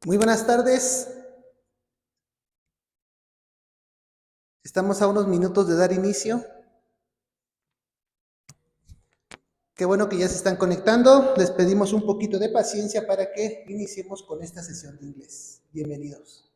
Muy buenas tardes. Estamos a unos minutos de dar inicio. Qué bueno que ya se están conectando. Les pedimos un poquito de paciencia para que iniciemos con esta sesión de inglés. Bienvenidos.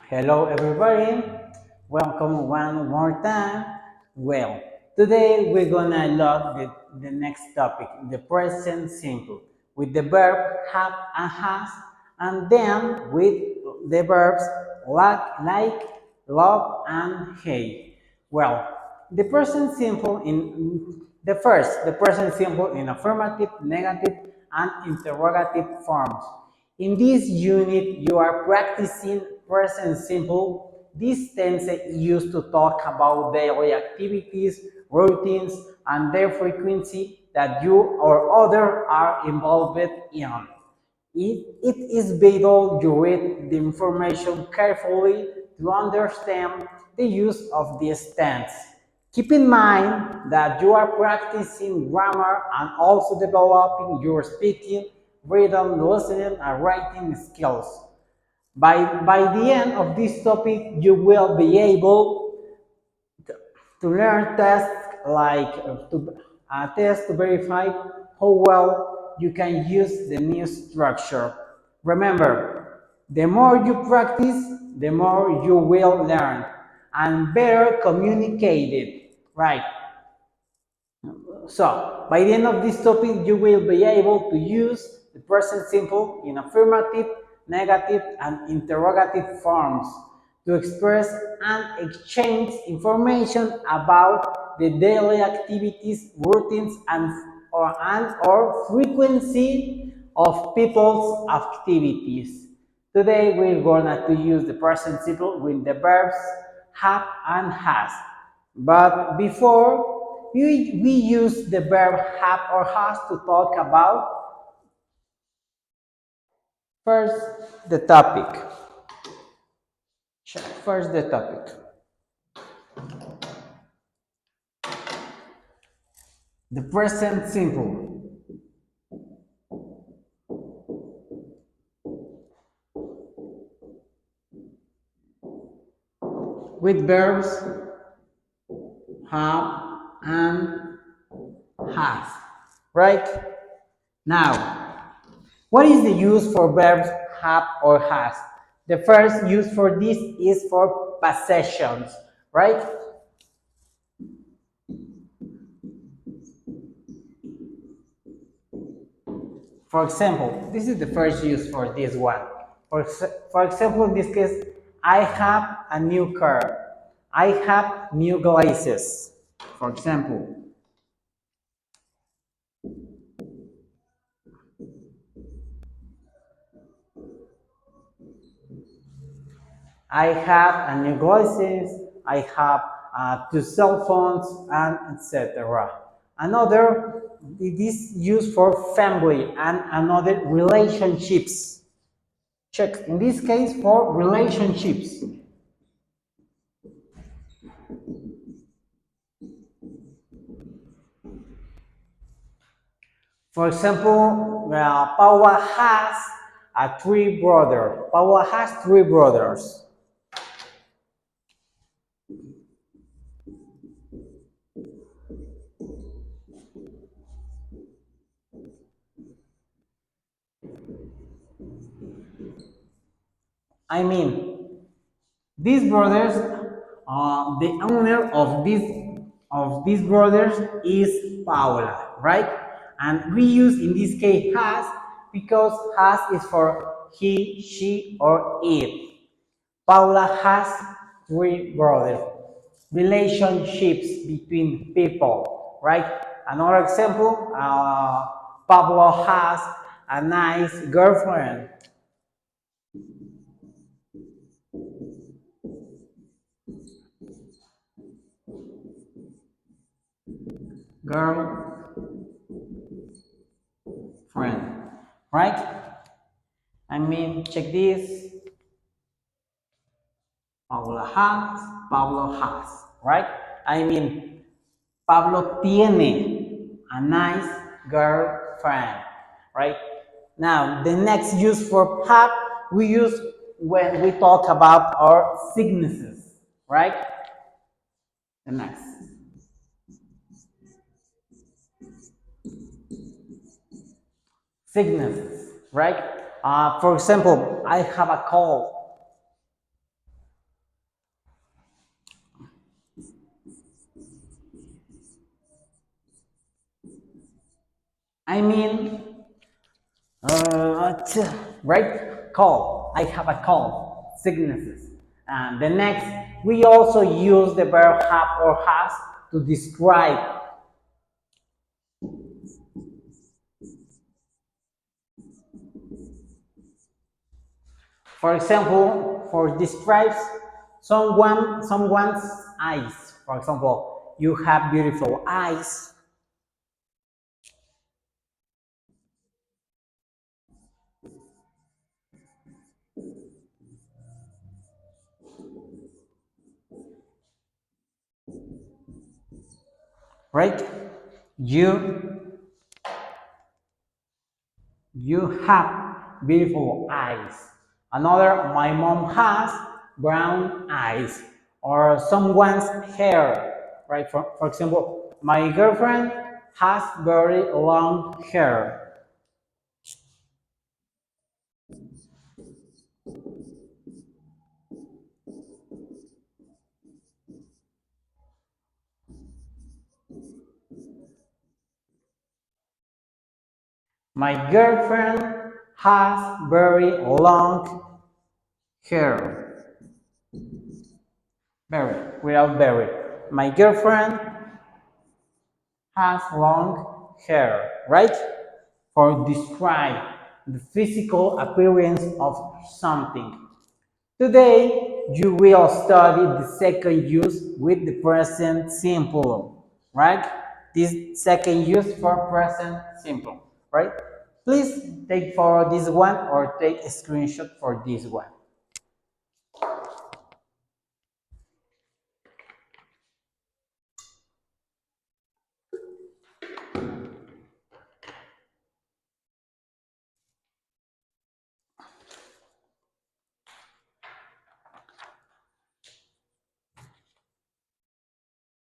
Hello, everybody. Welcome one more time. Well, today we're gonna look at the next topic, the present simple, with the verb have and has, and then with the verbs like, love, and hate. Well, the present simple in the present simple in affirmative, negative, and interrogative forms. In this unit, you are practicing present simple. This tense is used to talk about daily activities, routines, and their frequency that you or other are involved in. It is vital you read the information carefully to understand the use of this tense. Keep in mind that you are practicing grammar and also developing your speaking, reading, listening, and writing skills. By the end of this topic, you will be able to learn tests like a test to verify how well you can use the new structure. Remember, the more you practice, the more you will learn and better communicate it. Right. So, by the end of this topic, you will be able to use the present simple in affirmative, negative, and interrogative forms to express and exchange information about the daily activities, routines, and or frequency of people's activities. Today, we're gonna to use the present simple with the verbs have and has. But before, we use the verb have or has to talk about first the topic. First the topic. The present simple with verbs have and has. Right? Now, what is the use for verbs have or has? The first use for this is for possessions, right? For example, this is the first use for this one. For example, in this case, I have a new car. I have new glasses. For example, I have a new glasses. I have two cell phones, and etc. Another, it is used for family and another relationships. Check in this case for relationships. For example, Paula has three brothers. Paula has three brothers. I mean, these brothers, the owner of these brothers is Paula, right? And we use in this case has because has is for he, she, or it. Paula has three brothers. Relationships between people, right? Another example, Pablo has a nice girlfriend. Girlfriend, right? I mean, check this. Pablo has, right? I mean, Pablo tiene a nice girlfriend, right? Now, the next use for have we use when we talk about our sicknesses, right? The next. Sicknesses, right? For example, I have a cold. I mean, right? Cold. I have a cold. Sicknesses. And the next, we also use the verb have or has to describe. For example, for describes someone's eyes. For example, you have beautiful eyes. Right? You you have beautiful eyes. Another, my mom has brown eyes. Or someone's hair. Right? For example, my girlfriend has very long hair. My girlfriend has very long hair. Very, without very. My girlfriend has long hair, right? For describe the physical appearance of something. Today, you will study the second use with the present simple, right? This second use for present simple, right? Please take for this one or take a screenshot for this one.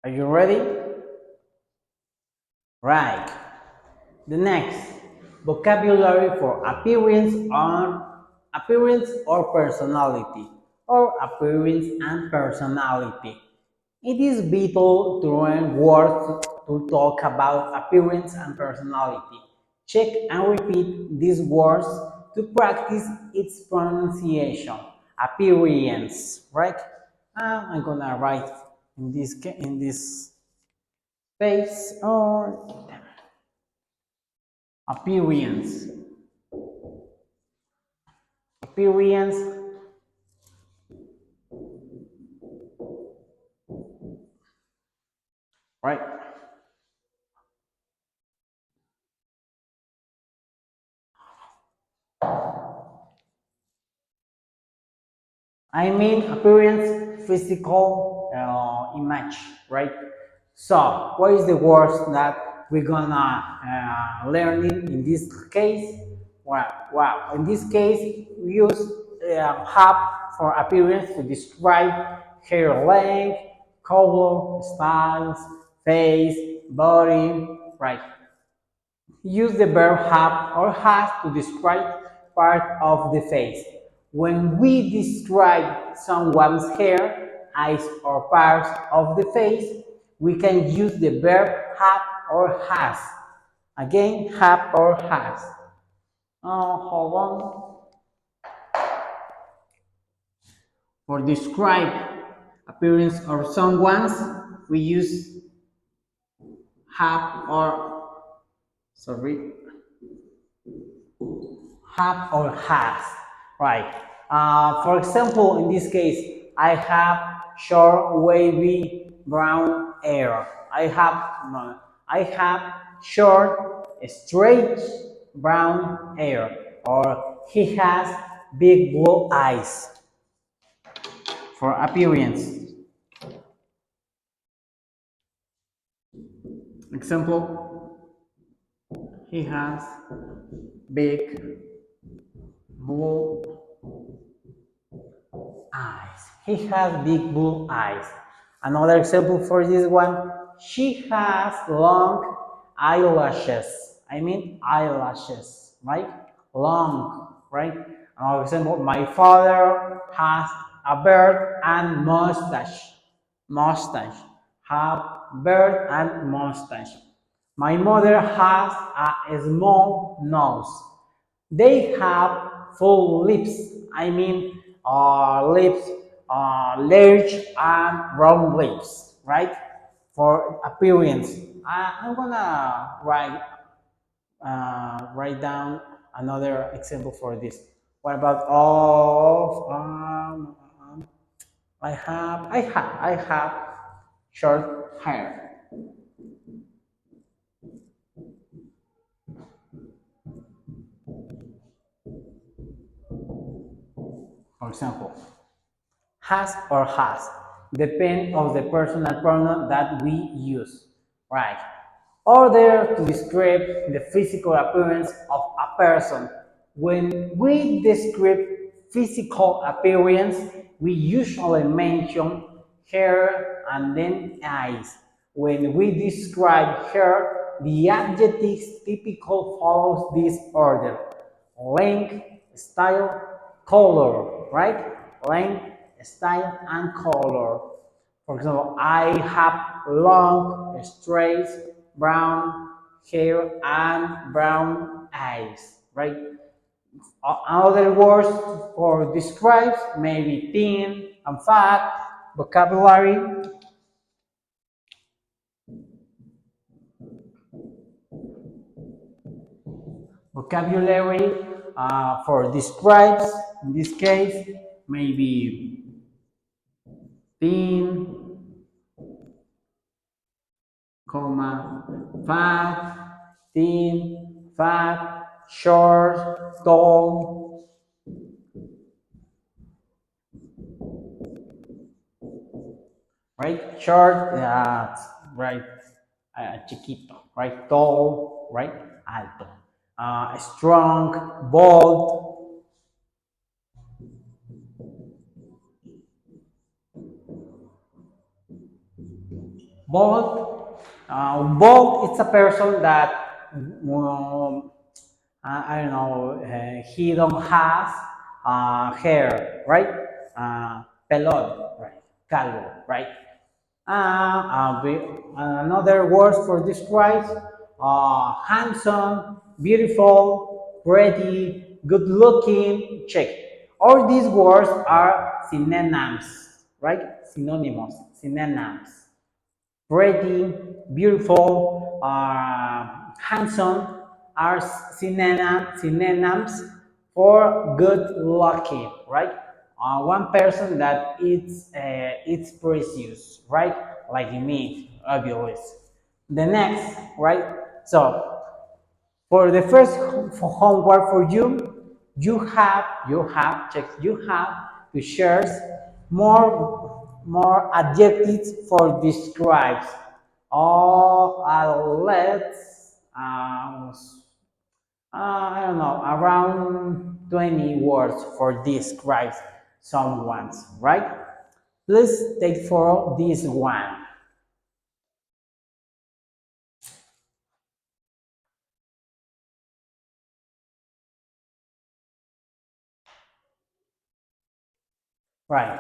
Are you ready? Right. The next, vocabulary for appearance or personality, or appearance and personality. It is vital to learn words to talk about appearance and personality. Check and repeat these words to practice its pronunciation. Appearance, right? I'm gonna write in this space or appearance. Appearance, right? I mean appearance, physical image, right? So, what is the words that we're gonna learn in this case? Wow. In this case, we use have for appearance to describe hair length, color, styles, face, body, right? Use the verb have or has to describe part of the face. When we describe someone's hair, eyes, or parts of the face, we can use the verb have or has. Again, have or has. Hold on. For describe appearance of someone's, we use have or sorry have or has, right? For example, in this case, I have short, wavy, brown hair. I have short, straight, brown hair. Or he has big blue eyes. For appearance, example, he has big blue eyes. He has big blue eyes. Another example for this one, she has long eyelashes. I mean eyelashes, right? Long, right? Another example, my father has a beard and mustache. Mustache. Have beard and mustache. My mother has a small nose. They have full lips. I mean, lips, large and round lips, right? For appearance. I'm gonna write down another example for this. What about of I have short hair. For example, has or has depend of the personal pronoun that we use, right? Order to describe the physical appearance of a person. When we describe physical appearance, we usually mention hair and then eyes. When we describe hair, the adjectives typical follows this order: length, style, color, right? Length, style, and color. For example, I have long, straight, brown hair and brown eyes, right? Other words for describes maybe thin and fat, vocabulary, vocabulary for describes, in this case, maybe thin, comma, fat, thin, fat, short, tall, right? Short, right? Chiquito, right? Tall, right? Alto. Strong, bold, bold. Bold, it's a person that I don't know, he don't have hair, right? Pelón, right? Calvo, right? Another word for describe, handsome, beautiful, pretty, good looking, check. All these words are synonyms, right? Synonyms. Pretty, beautiful, handsome are synonyms for good looking, right? One person that it's precious, right? Like me, obviously. The next, right? So for the first homework for you, you have to share more adjectives for describes. Oh, let's I don't know, around 20 words for describe someone's, right? Please take for this one. Right.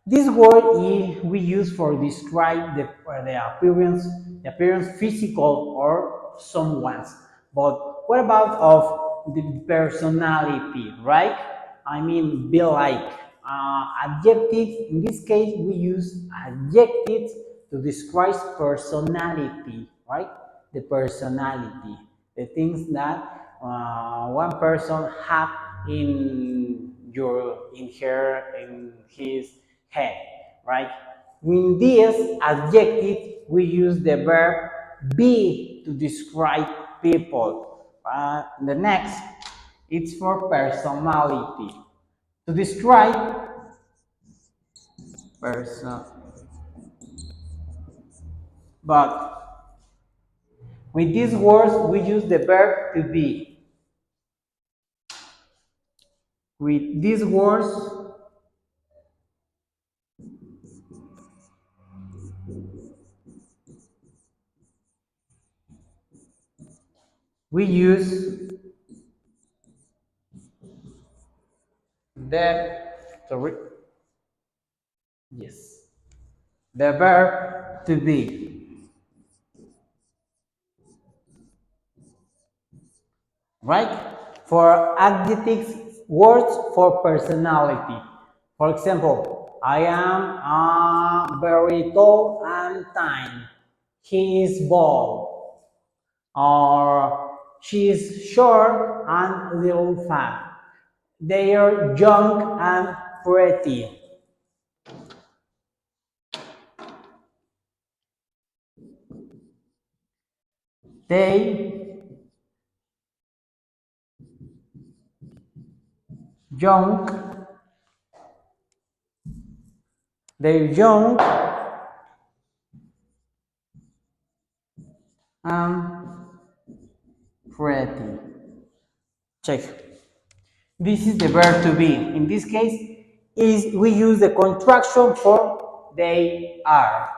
This word we use for describe the appearance physical or someone's. But what about of the personality, right? I mean, be like adjectives. In this case, we use adjectives to describe personality, right? The personality, the things that one person have in his head, right? In this adjective, we use the verb be to describe people. The next, it's for personality. To describe person, but with these words, we use the verb to be. With these words, we use the sorry, yes, the verb to be. right? For adjectives, words for personality. For example, I am very tall and thin. He is bald. Or she is short and little fat. They are young and pretty. They young, they're young and pretty. Check. This is the verb to be. In this case, is we use the contraction for they are.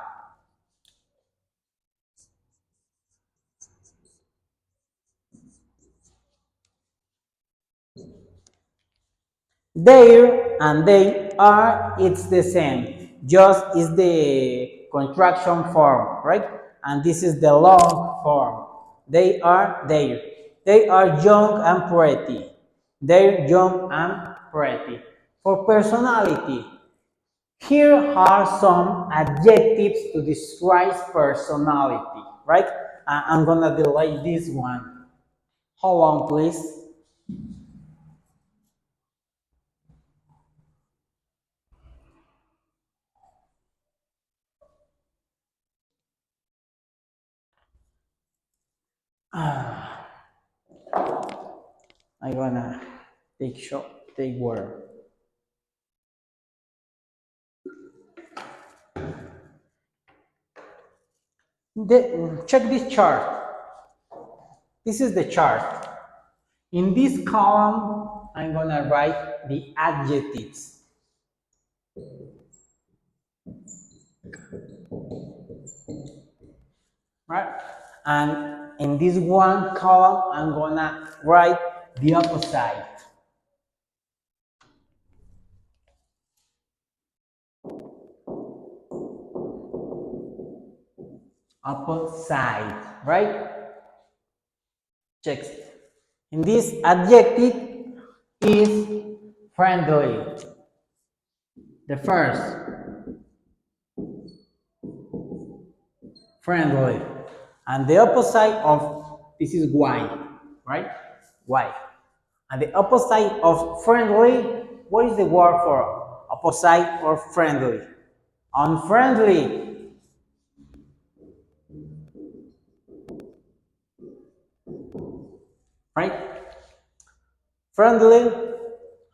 There and they are, it's the same. Just is the contraction form, right? And this is the long form. They are there. They are young and pretty. They're young and pretty. For personality, here are some adjectives to describe personality, right? I'm gonna delay this one. Hold on, please. I'm gonna take word. Check this chart. This is the chart. In this column, I'm gonna write the adjectives, right? And in this one column, I'm gonna write the opposite. Opposite, right? Check. In this adjective is friendly. The first, friendly. And the opposite of this is why, right? Why? And the opposite of friendly, what is the word for opposite or friendly? Unfriendly, right? Friendly,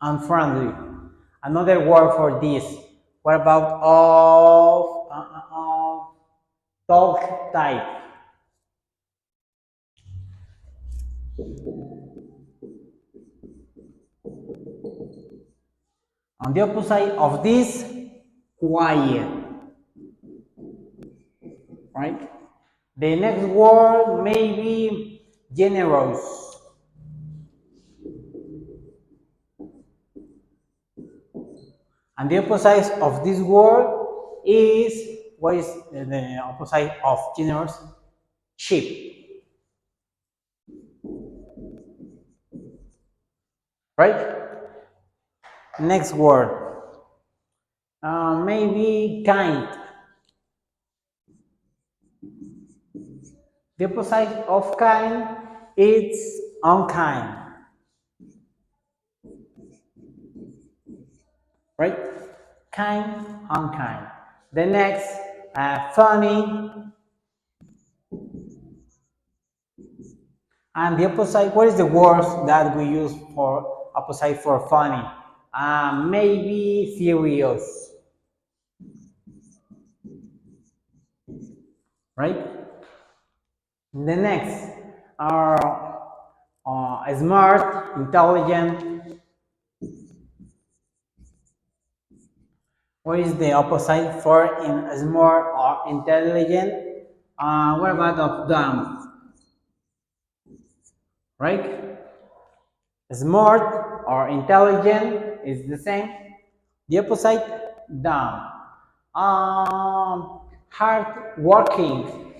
unfriendly. Another word for this. What about dog type? On the opposite of this, quiet, right? The next word may be generous. And the opposite of this word is, what is the opposite of generous? Cheap, right? Next word, maybe kind. The opposite of kind is unkind, right? Kind, unkind. The next, funny, and the opposite. What is the word that we use for opposite for funny? Maybe serious, right? The next are smart, intelligent. What is the opposite for in smart or intelligent? What about of dumb? Right? Smart or intelligent is the same. The opposite, dumb. Hard working.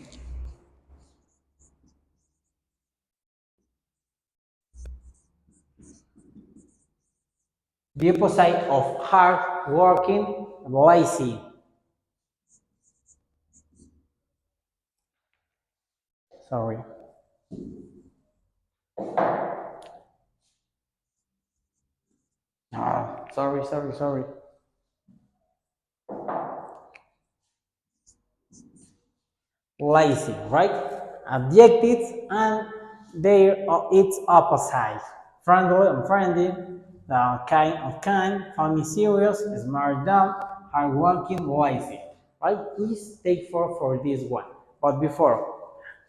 The opposite of hard working, lazy. Sorry. Sorry. Lazy, right? Adjectives and their its opposite. Friendly, unfriendly, kind, funny, serious, smart, dumb, hardworking, lazy. Right? Please take for this one. But before,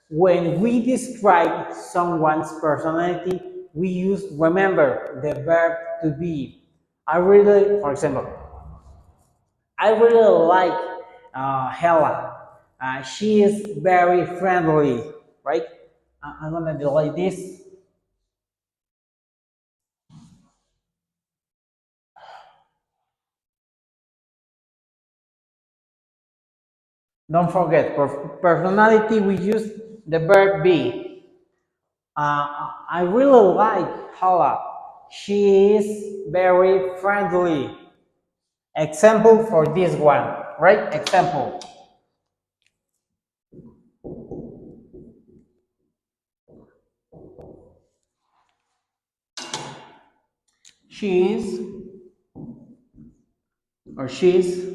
when we describe someone's personality, we use remember the verb to be. For example, I really like Hella. She is very friendly, right? I'm gonna delete this. Don't forget, personality, we use the verb be. I really like Hella. She is very friendly. Example for this one, right? Example. She is or she's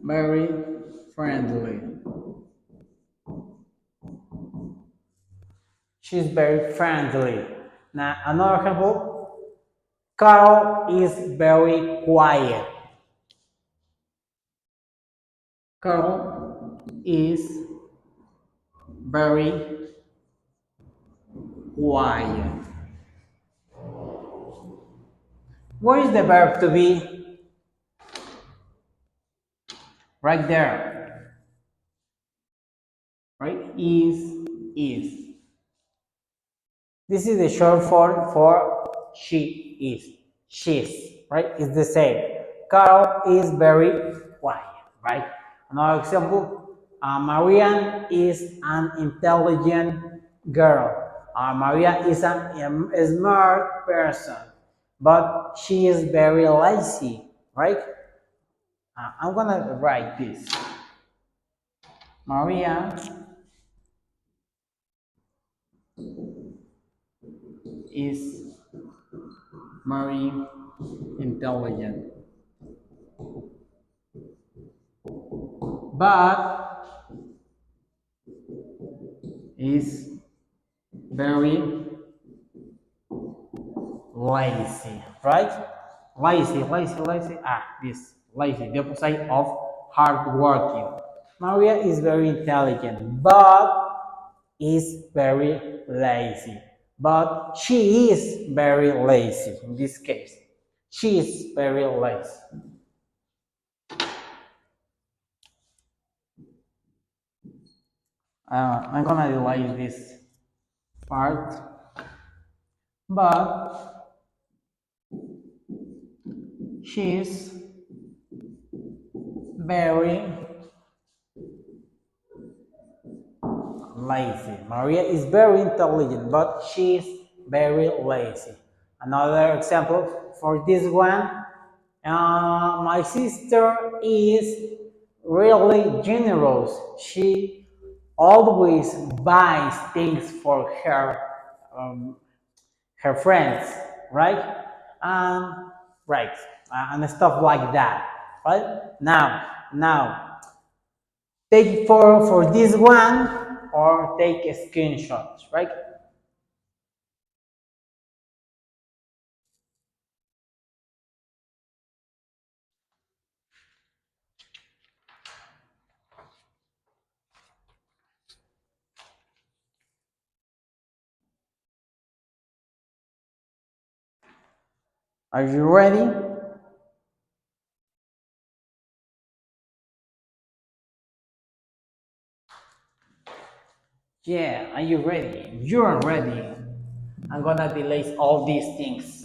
very friendly. She's very friendly. Now, another example, Carl is very quiet. Carl is very quiet. Where is the verb to be? Right there. Right? Is. This is the short form for she is. She's. Right? It's the same. Carl is very quiet. Right? Another example. Marianne is an intelligent girl. Maria is a smart person, but she is very lazy. Right? I'm gonna write this. Maria is very intelligent, but is very lazy, right? Lazy. This lazy, the opposite of hardworking. Maria is very intelligent, but is very lazy. But she is very lazy in this case. She is very lazy. I'm gonna delete this part, but she is very lazy. Maria is very intelligent, but she is very lazy. Another example for this one, my sister is really generous. She always buys things for um, her friends, right? Um, right, and stuff like that, right? Now, take for this one or take screenshots, right? Are you ready? Yeah, are you ready? You're ready. I'm gonna delete all these things.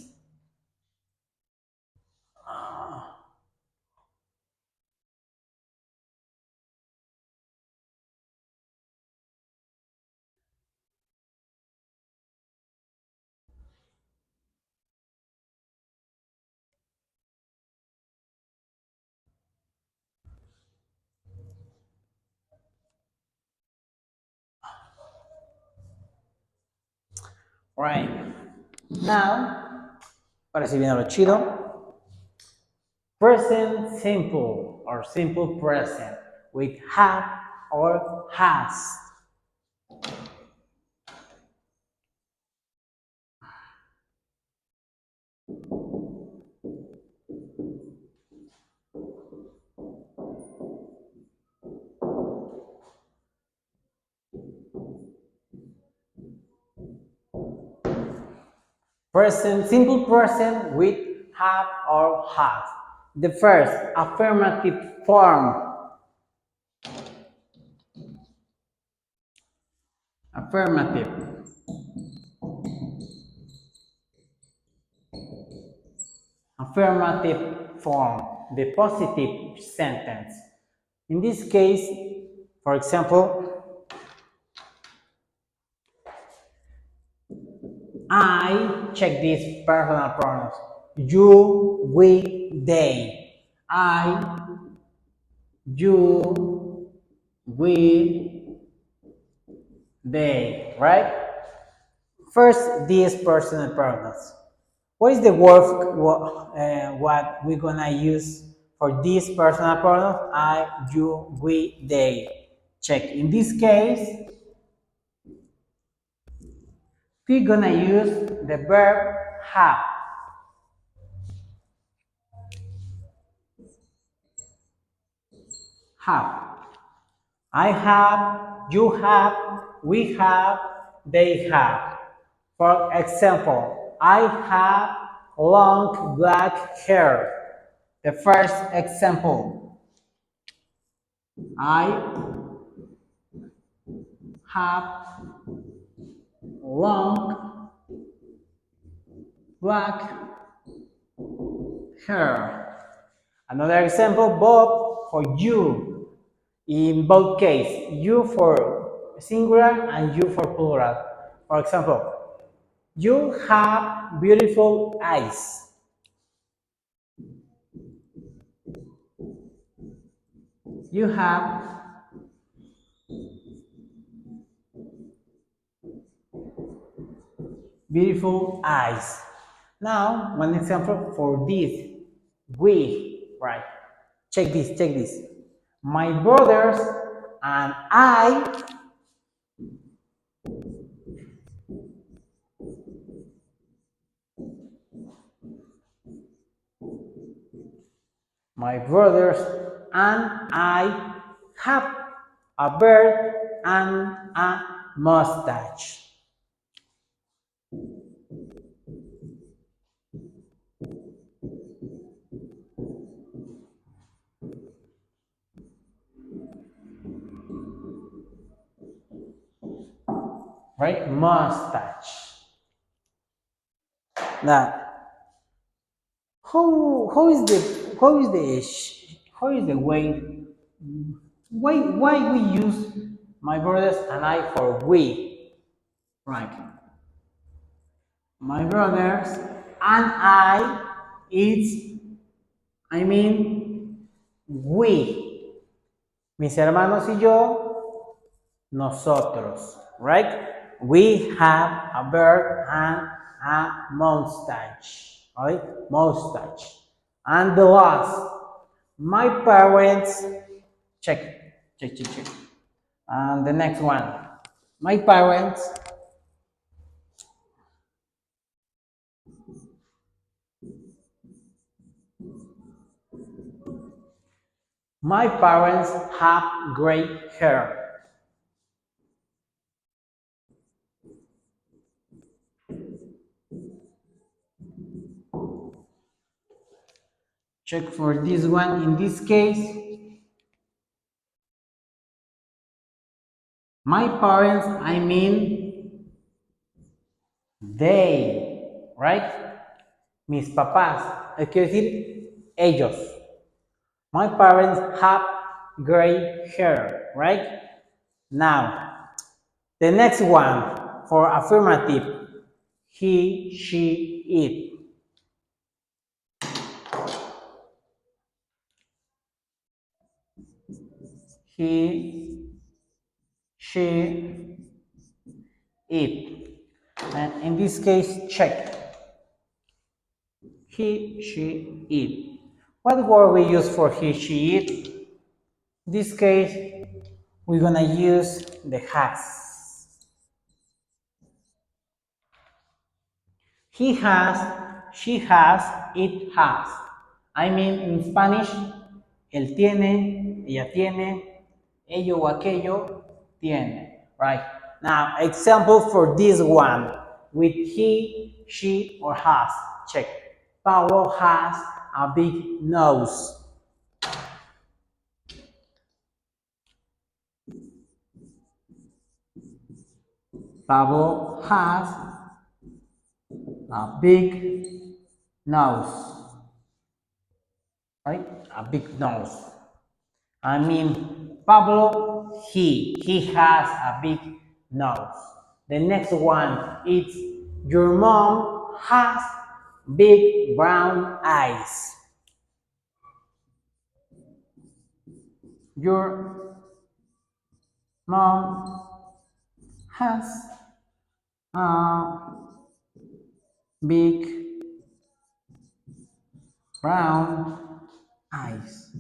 Right. Now, ahora sí viene lo chido. Present simple or simple present with have or has. Present, simple present with have or has. The first, affirmative form. Affirmative. Affirmative form, the positive sentence. In this case, for example, I check these personal pronouns. You, we, they. I, you, we, they, right? First, these personal pronouns. What is the word what we're gonna use for this personal pronoun? I, you, we, they. Check. In this case, we're gonna use the verb have. Have. I have, you have, we have, they have. For example, I have long black hair. The first example, I have long black hair. Another example, Bob for you. In both cases, you for singular and you for plural. For example, you have beautiful eyes. You have beautiful eyes. Now, one example for this. We, right? Check this, check this. My brothers and I, my brothers and I have a beard and a mustache. Right? Mustache. Now, how is the way why we use my brothers and I for we, right? My brothers and I, it's I mean we, mis hermanos y yo, nosotros, right? We have a beard and a mustache, right? Mustache. And the last, my parents, check, check, check, check. And the next one, my parents, my parents have gray hair. Check for this one. In this case, my parents, I mean they, right? Mis papás, quiero decir ellos. My parents have gray hair, right? Now, the next one for affirmative, he, she, it. He, she, it. And in this case, check. He, she, it. What word we use for he, she, it? In this case, we're gonna use the has. He has, she has, it has. I mean, in Spanish, él tiene, ella tiene, ello o aquello tiene. Right? Now, example for this one with he, she, or has. Check. Pablo has a big nose. Pablo has a big nose. Right? A big nose. I mean, Pablo, he has a big nose. The next one is your mom has big brown eyes. Your mom has big brown eyes.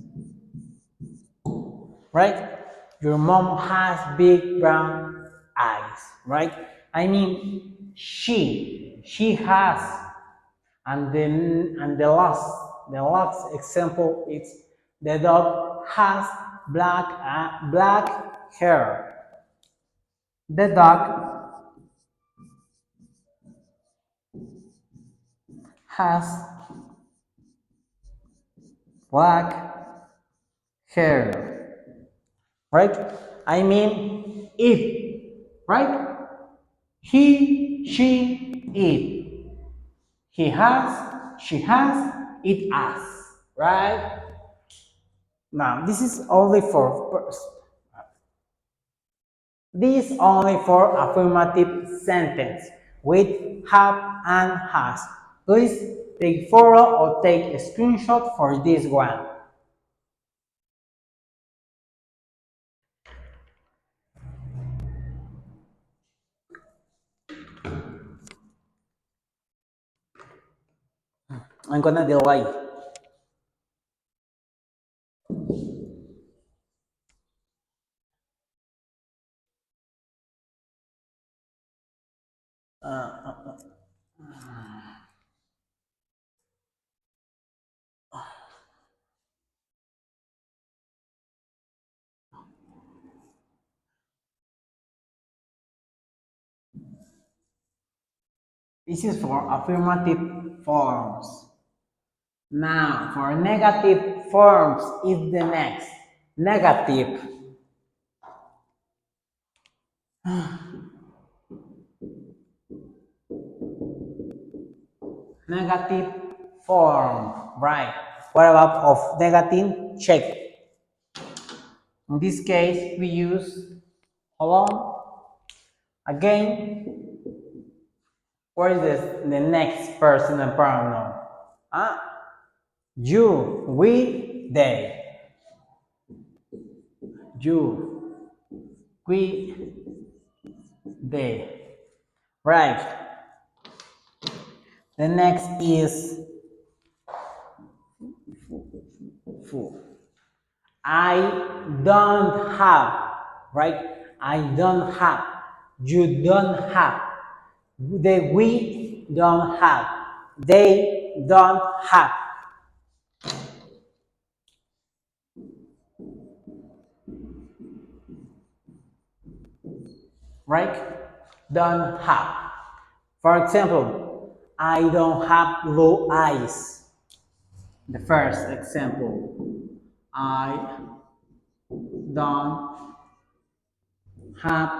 Right? Your mom has big brown eyes. Right? I mean, she has. And then the last example is the dog has black hair. The dog has black hair. Right? I mean it. Right? He, she, it. He has, she has, it has. Right? Now this is only for affirmative sentence with have and has. Please take photo or take a screenshot for this one. I'm gonna delay. This is for affirmative forms. Now, for negative forms is the next. Negative. Negative form. Right. What about of negative? Check. In this case, we use, hold on. Again, what is the next person and pronoun? You, we, they. You, we, they. Right. The next is fu. I don't have. Right? I don't have. You don't have. We don't have. They don't have. Right? Don't have. For example, I don't have blue eyes. The first example, I don't have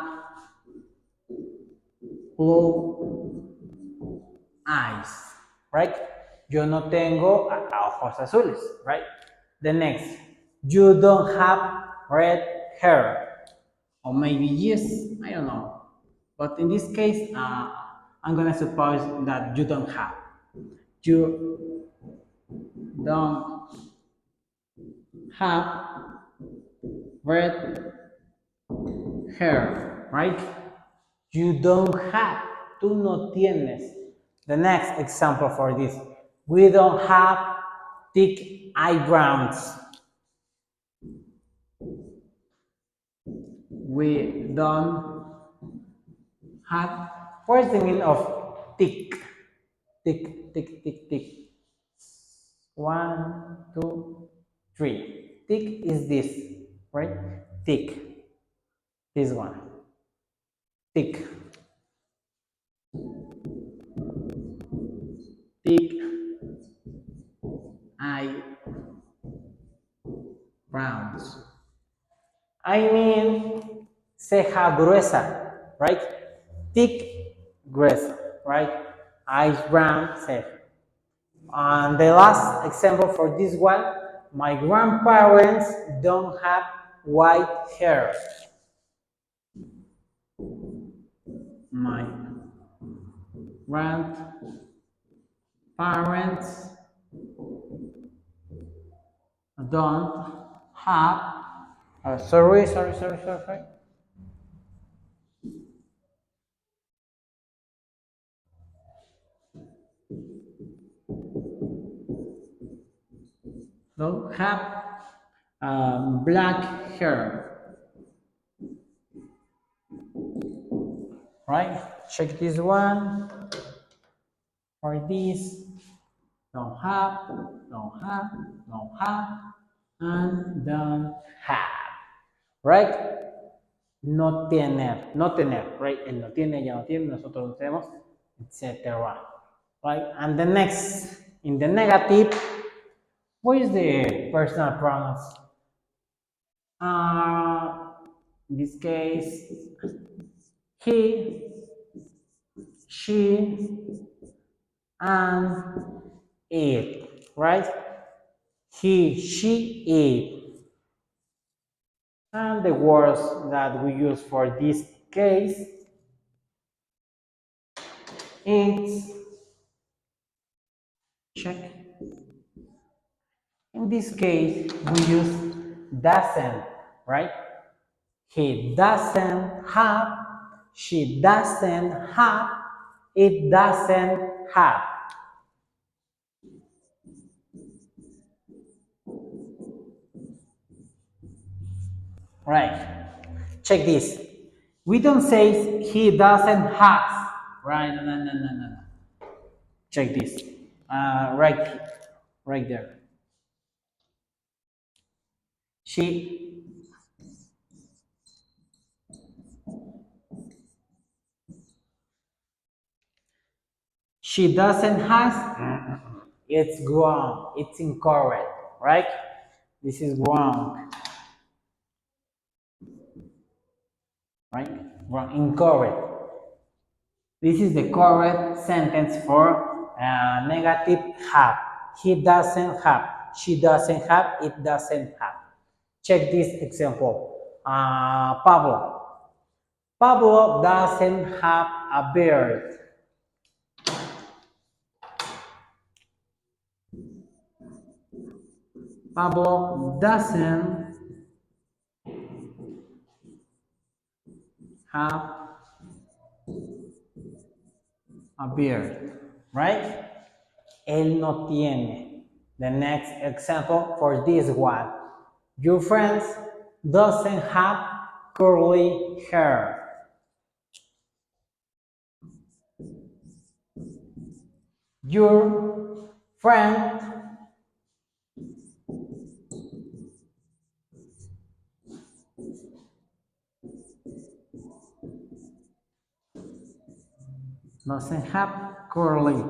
blue eyes. Right? Yo no tengo ojos azules. Right? The next, you don't have red hair. Or maybe yes, I don't know. But in this case, I'm gonna suppose that you don't have. You don't have red hair, right? You don't have. tú no tienes. The next example for this, we don't have thick eyebrows. We don't have, what is the meaning of thick? Thick, thick, thick, thick. 1, 2, 3. Thick is this, right? Thick. This one. Thick. Thick eyebrows. I mean, ceja gruesa, right? Thick, gruesa, right? Eyes brown, ceja. And the last example for this one, my grandparents don't have white hair. My grandparents don't have, sorry. Don't have black hair, right? Check this one. For this, don't have, don't have, don't have, and don't have, right? No tener, no tener, right? Él no tiene, ella no tiene, nosotros no tenemos, etc. Right? And the next, in the negative, what is the personal pronouns? In this case, he, she, and it, right? He, she, it. And the words that we use for this case, it's, check. In this case, we use doesn't, right? He doesn't have, she doesn't have, it doesn't have. Right. Check this. We don't say he doesn't have. Right? No. Check this. Right there. She doesn't have. It's wrong. It's incorrect. Right? This is wrong. Right? Wrong. Incorrect. This is the correct sentence for negative have. He doesn't have. She doesn't have. It doesn't have. Check this example. Pablo. Pablo doesn't have a beard. Pablo doesn't have a beard. Right? Él no tiene. The next example for this one. Your friend doesn't have curly hair. Your friend doesn't have curly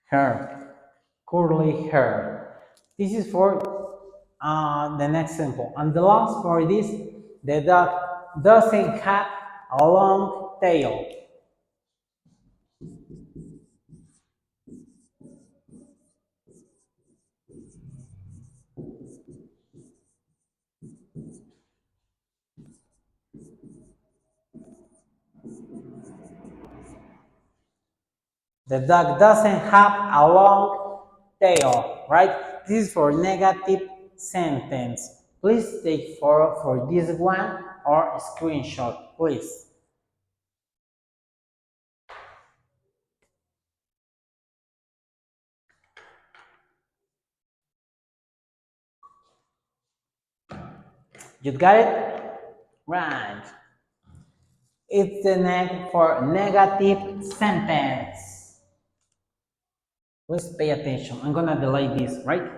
hair. Curly hair. This is for the next example. And the last for this, the dog doesn't have a long tail. The dog doesn't have a long tail, right? This is for negative sentence. Please take for this one or screenshot, please. You got it? Right. It's the name for negative sentence. Please pay attention. I'm gonna delay this, right?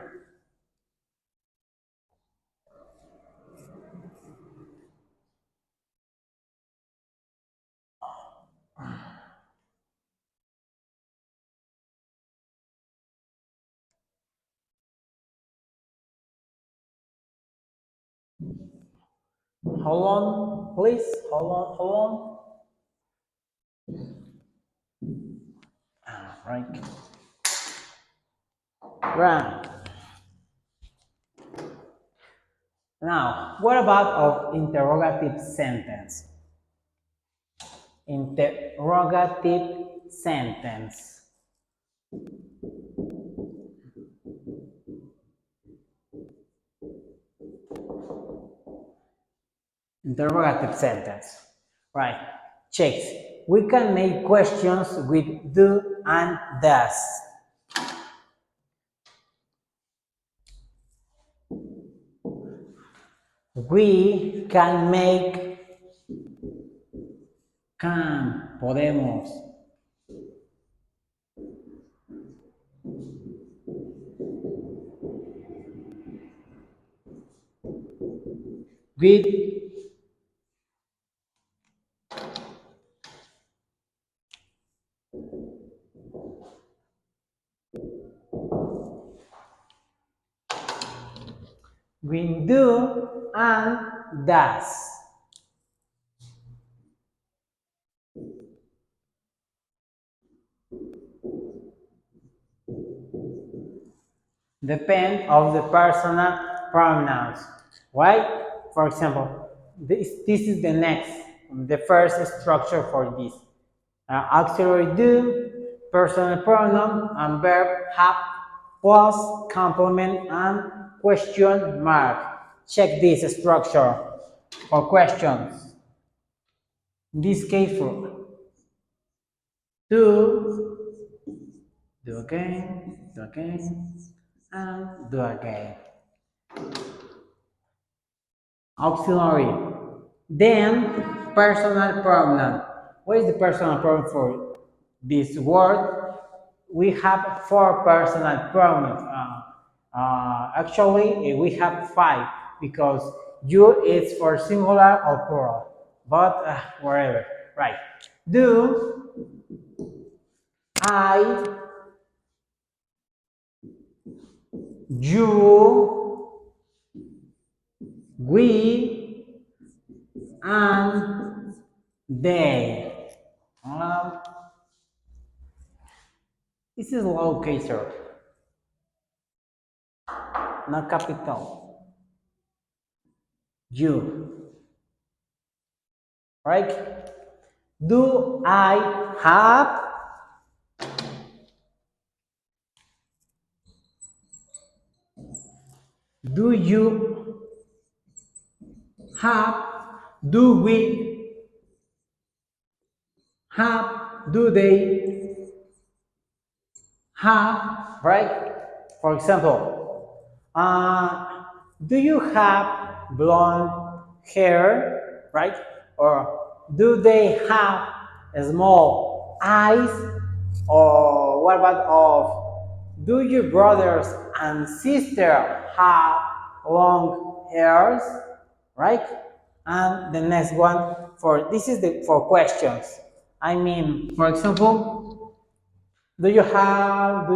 Hold on, please. Hold on, hold on. Right. Right. Now, what about of interrogative sentence? Interrogative sentence. Interrogative sentence. Right. Checks. We can make questions with do and does. We can make can, podemos. With we do and does. Depend of the personal pronouns, right? For example, this is the first structure for this. Auxiliary do, personal pronoun, and verb have, plus, complement, and question mark. Check this structure for questions. In this case, for do again, and do again. Auxiliary. Then personal pronoun. What is the personal pronoun for this word? We have four personal pronouns. Actually, we have five because you is for singular or plural, but whatever. Right. Do, I, you, we, and they. Um, this is lowercase, not capital. You. Right? Do I have? Do you have? Do we have? Do they have? Right? For example, do you have blonde hair? Right? Or do they have small eyes? Or what about of do your brothers and sister have long hairs? Right? And the next one for this is the for questions. I mean, for example, do you have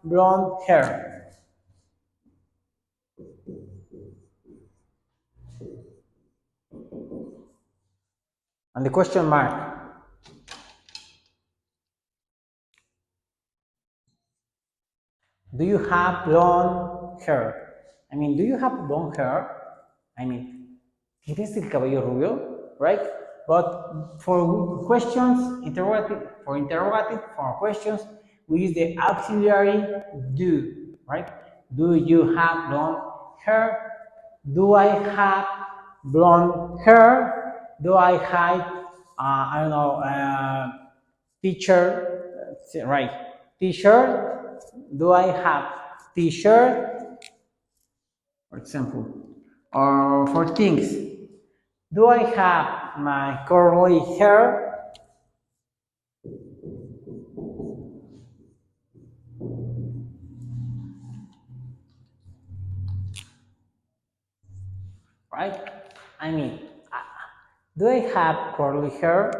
blonde hair? And the question mark. Do you have blonde hair? I mean, do you have blonde hair? I mean, ¿tienes el cabello rubio? Right? But for questions, for questions, we use the auxiliary do, right? Do you have blonde hair? Do I have blonde hair? Do I have, I don't know, t-shirt, right, t-shirt? Do I have t-shirt, for example? Or for things, do I have my curly hair? Right? I mean, do I have curly hair?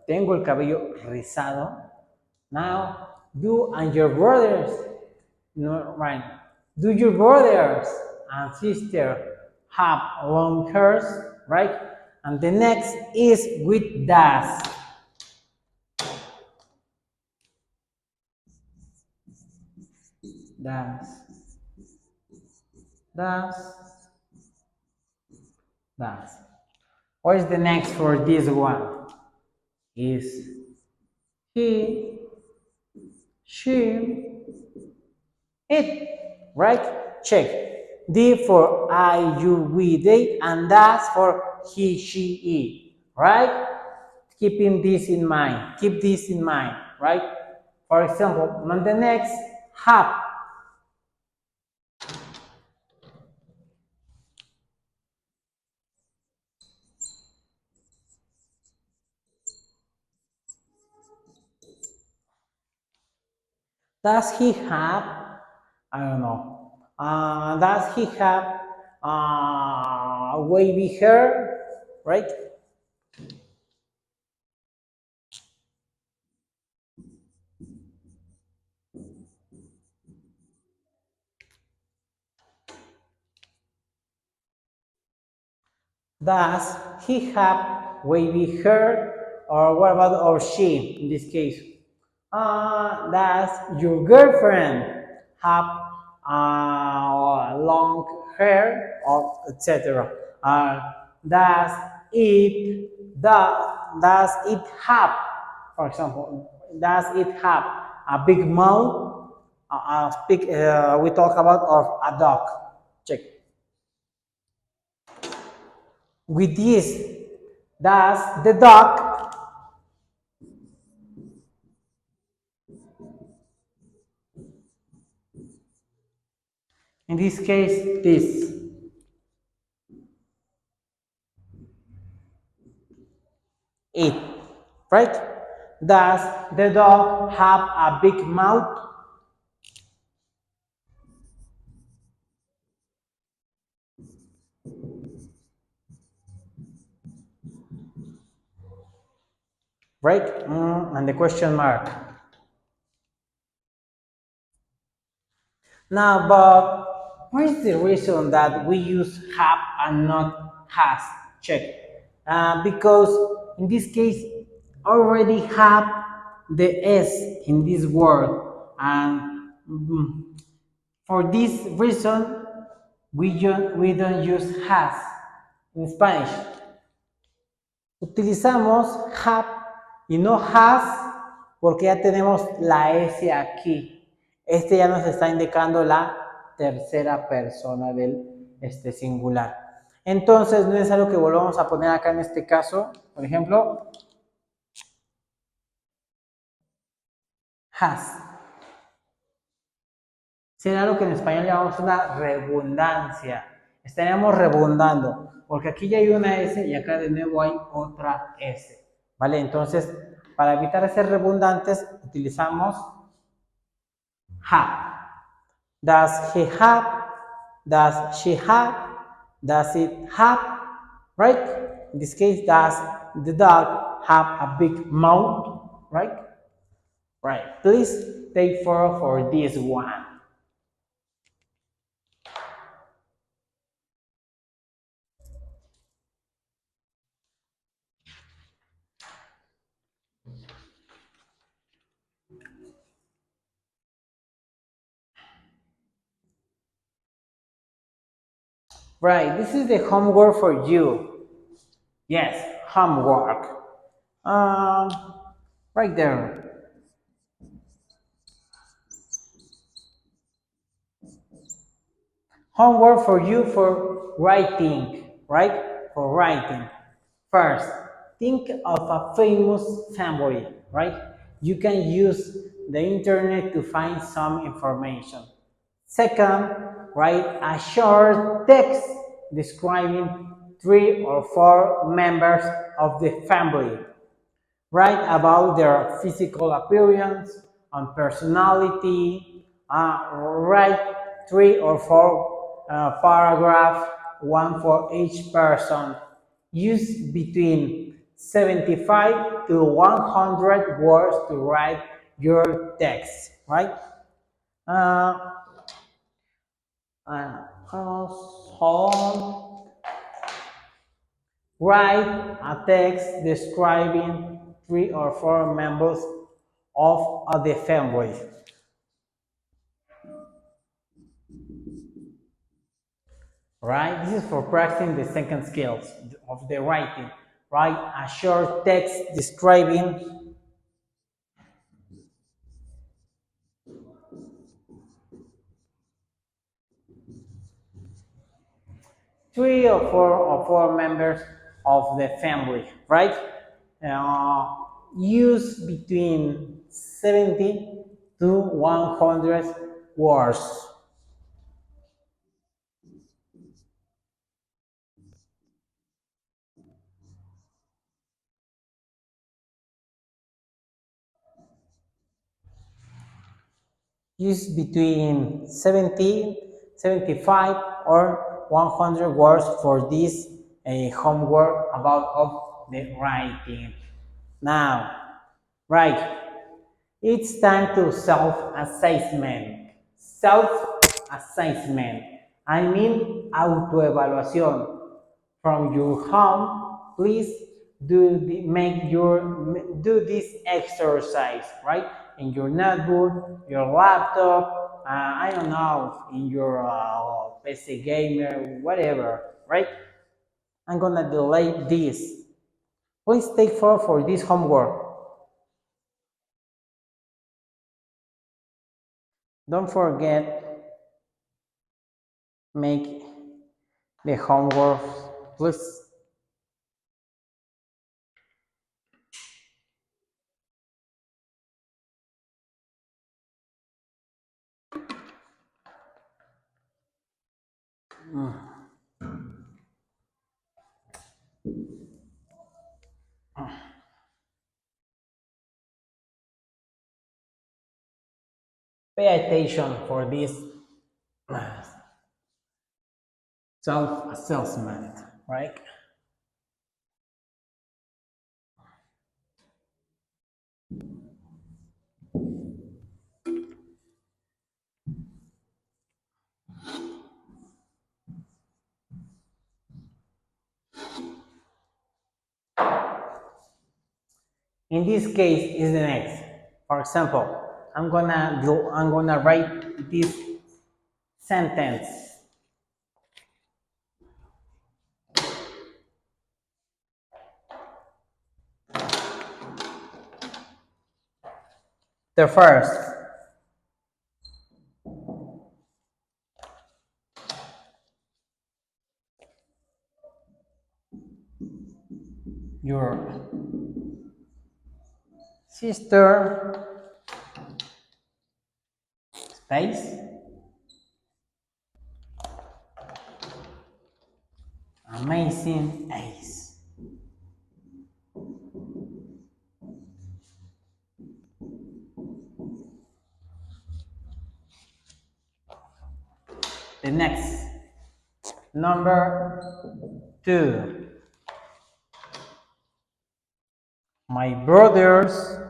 Tengo el cabello rizado. Now, you and your brothers, no, right? Do your brothers and sister have long hairs, right? And the next is with das. Das. Das. Das. What is the next for this one? Is he, she, it, right? Check. D for I, you, we, they, and das for he, she, it, right? Keeping this in mind. Keep this in mind, right? For example, on the next, have. Does he have, I don't know, does he have wavy hair, right? Does he have wavy hair, or what about or she in this case? Does your girlfriend have long hair, or etc.? Does it does it have, for example, does it have a big mouth? We talk about or a dog. Check. With this, does the dog, in this case, this, it, right? Does the dog have a big mouth? Right? And the question mark. Now, but what is the reason that we use have and not has? Check. Because in this case, already have the S in this word. And for this reason, we don't use has in Spanish. Utilizamos have y no has porque ya tenemos la S aquí. Este ya nos está indicando la tercera persona del singular. Entonces, no es algo que volvamos a poner acá en este caso. Por ejemplo, has. Será lo que en español llamamos una redundancia. Estaríamos rebundando, porque aquí ya hay una S y acá de nuevo hay otra S. ¿Vale? Entonces, para evitar ser redundantes, utilizamos have. Does he have? Does she have? Does it have? Right? In this case, does the dog have a big mouth? Right? Right. Please take for this one. Right, this is the homework for you. Yes, homework. Right there. Homework for you for writing, right? for writing. First, think of a famous family, right? You can use the internet to find some information. Second, write a short text describing 3 or 4 members of the family. Write about their physical appearance and personality. Write 3 or 4 paragraphs, one for each person. Use between 75 to 100 words to write your text, right? Uh, also, write a text describing 3 or 4 members of the family. Right? This is for practicing the second skills of the writing. Write a short text describing 3 or 4 members of the family, right? Uh, Use between 70 to 100 words. Use between 70, 75, or 100 words for this homework about of the writing. Now, right, it's time to self-assessment. Self-assessment. I mean autoevaluación. From your home, please do this exercise, right? In your notebook, your laptop, I don't know, in your PC gamer, whatever, right? I'm gonna delete this. Please take for this homework. Don't forget, make the homework, please. Pay attention for this self-assessment, right? In this case, is the next. For example, I'm gonna write this sentence. The first, your sister space amazing ace. The next, number 2. My brothers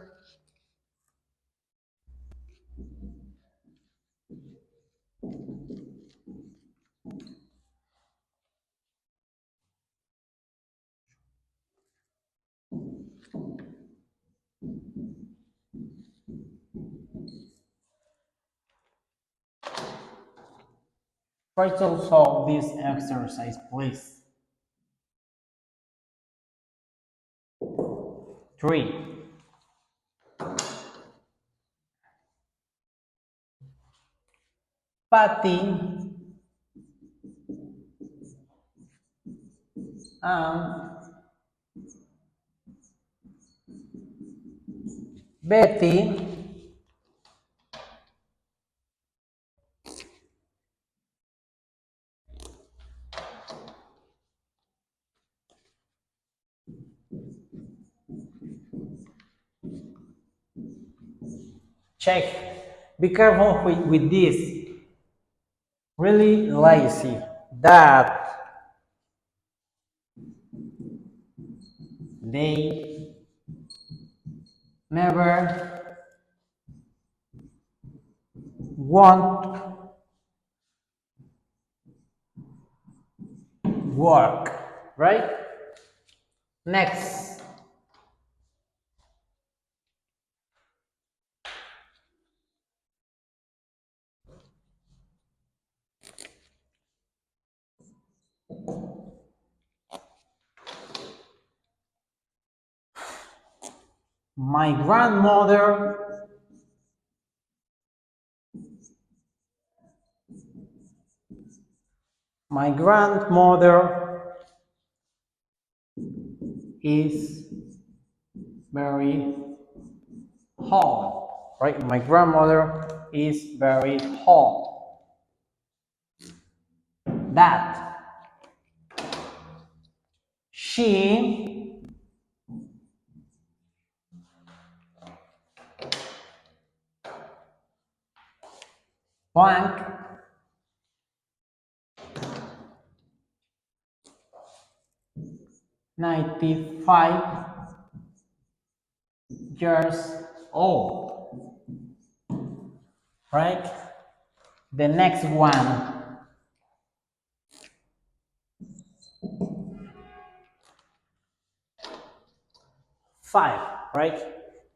try to solve this exercise, please. 3. Patty and Betty check. Be careful with this. Really lazy. That they never want work. Right? Next. My grandmother my grandmother is very old. Right? My grandmother is very old. That she blank 95 years old. Right? The next one, 5. Right?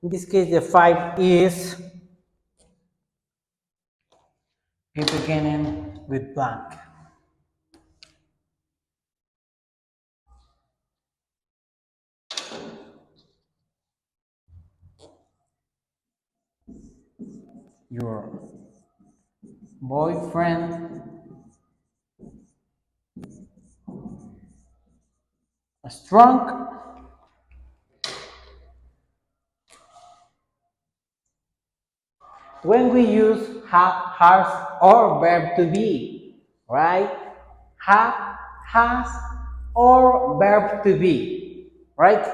In this case, the 5 is beginning with blank. Your boyfriend is drunk. When we use have, has, or verb to be, right? Have, has, or verb to be, right?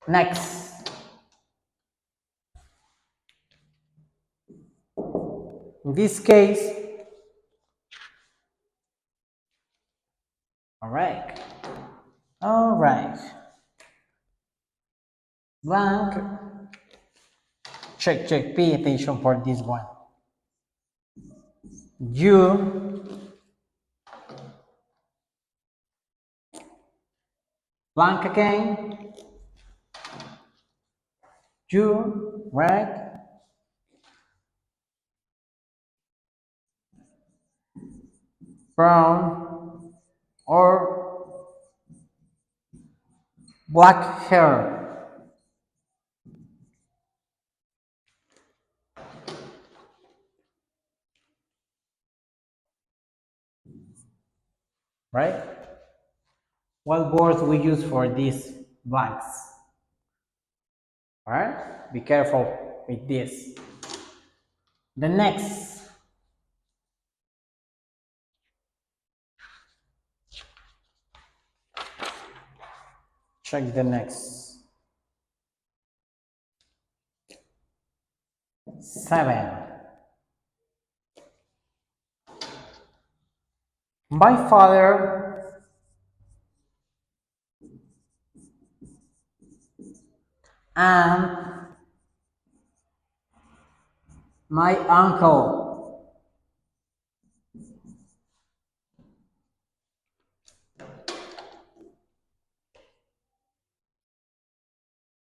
Next. In this case, all right. All right. Blank. Check, check. Pay attention for this one. You. Blank again. You, right? Brown or black hair. Right? What words we use for these blanks? Alright? Be careful with this. The next. Check the next. 7. My father and my uncle.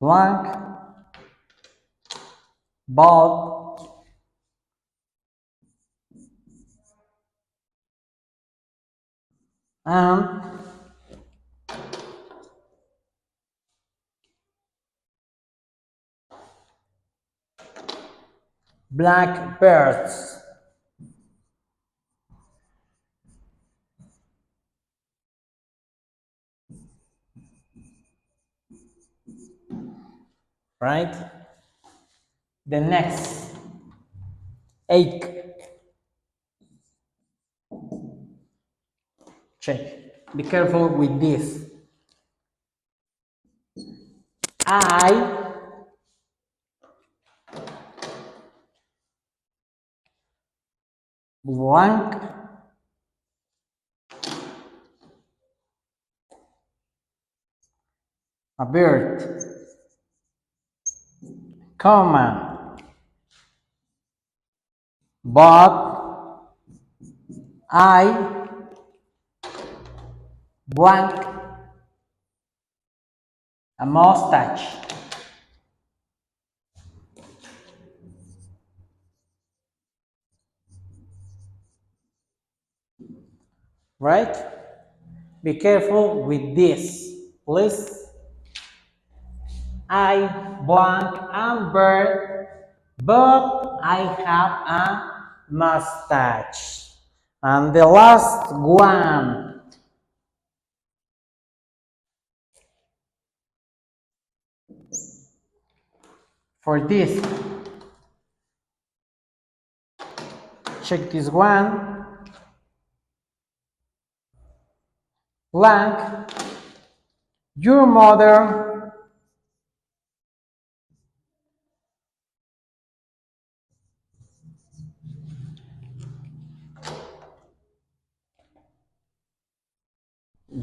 Blank, bald, and blackbirds. right? The next, ache, check. Be careful with this. I blank a bird, comma, but I blank a mustache, right? Be careful with this, please. I blank a bird, but I have a mustache. And the last one, for this, check this one, blank, your mother,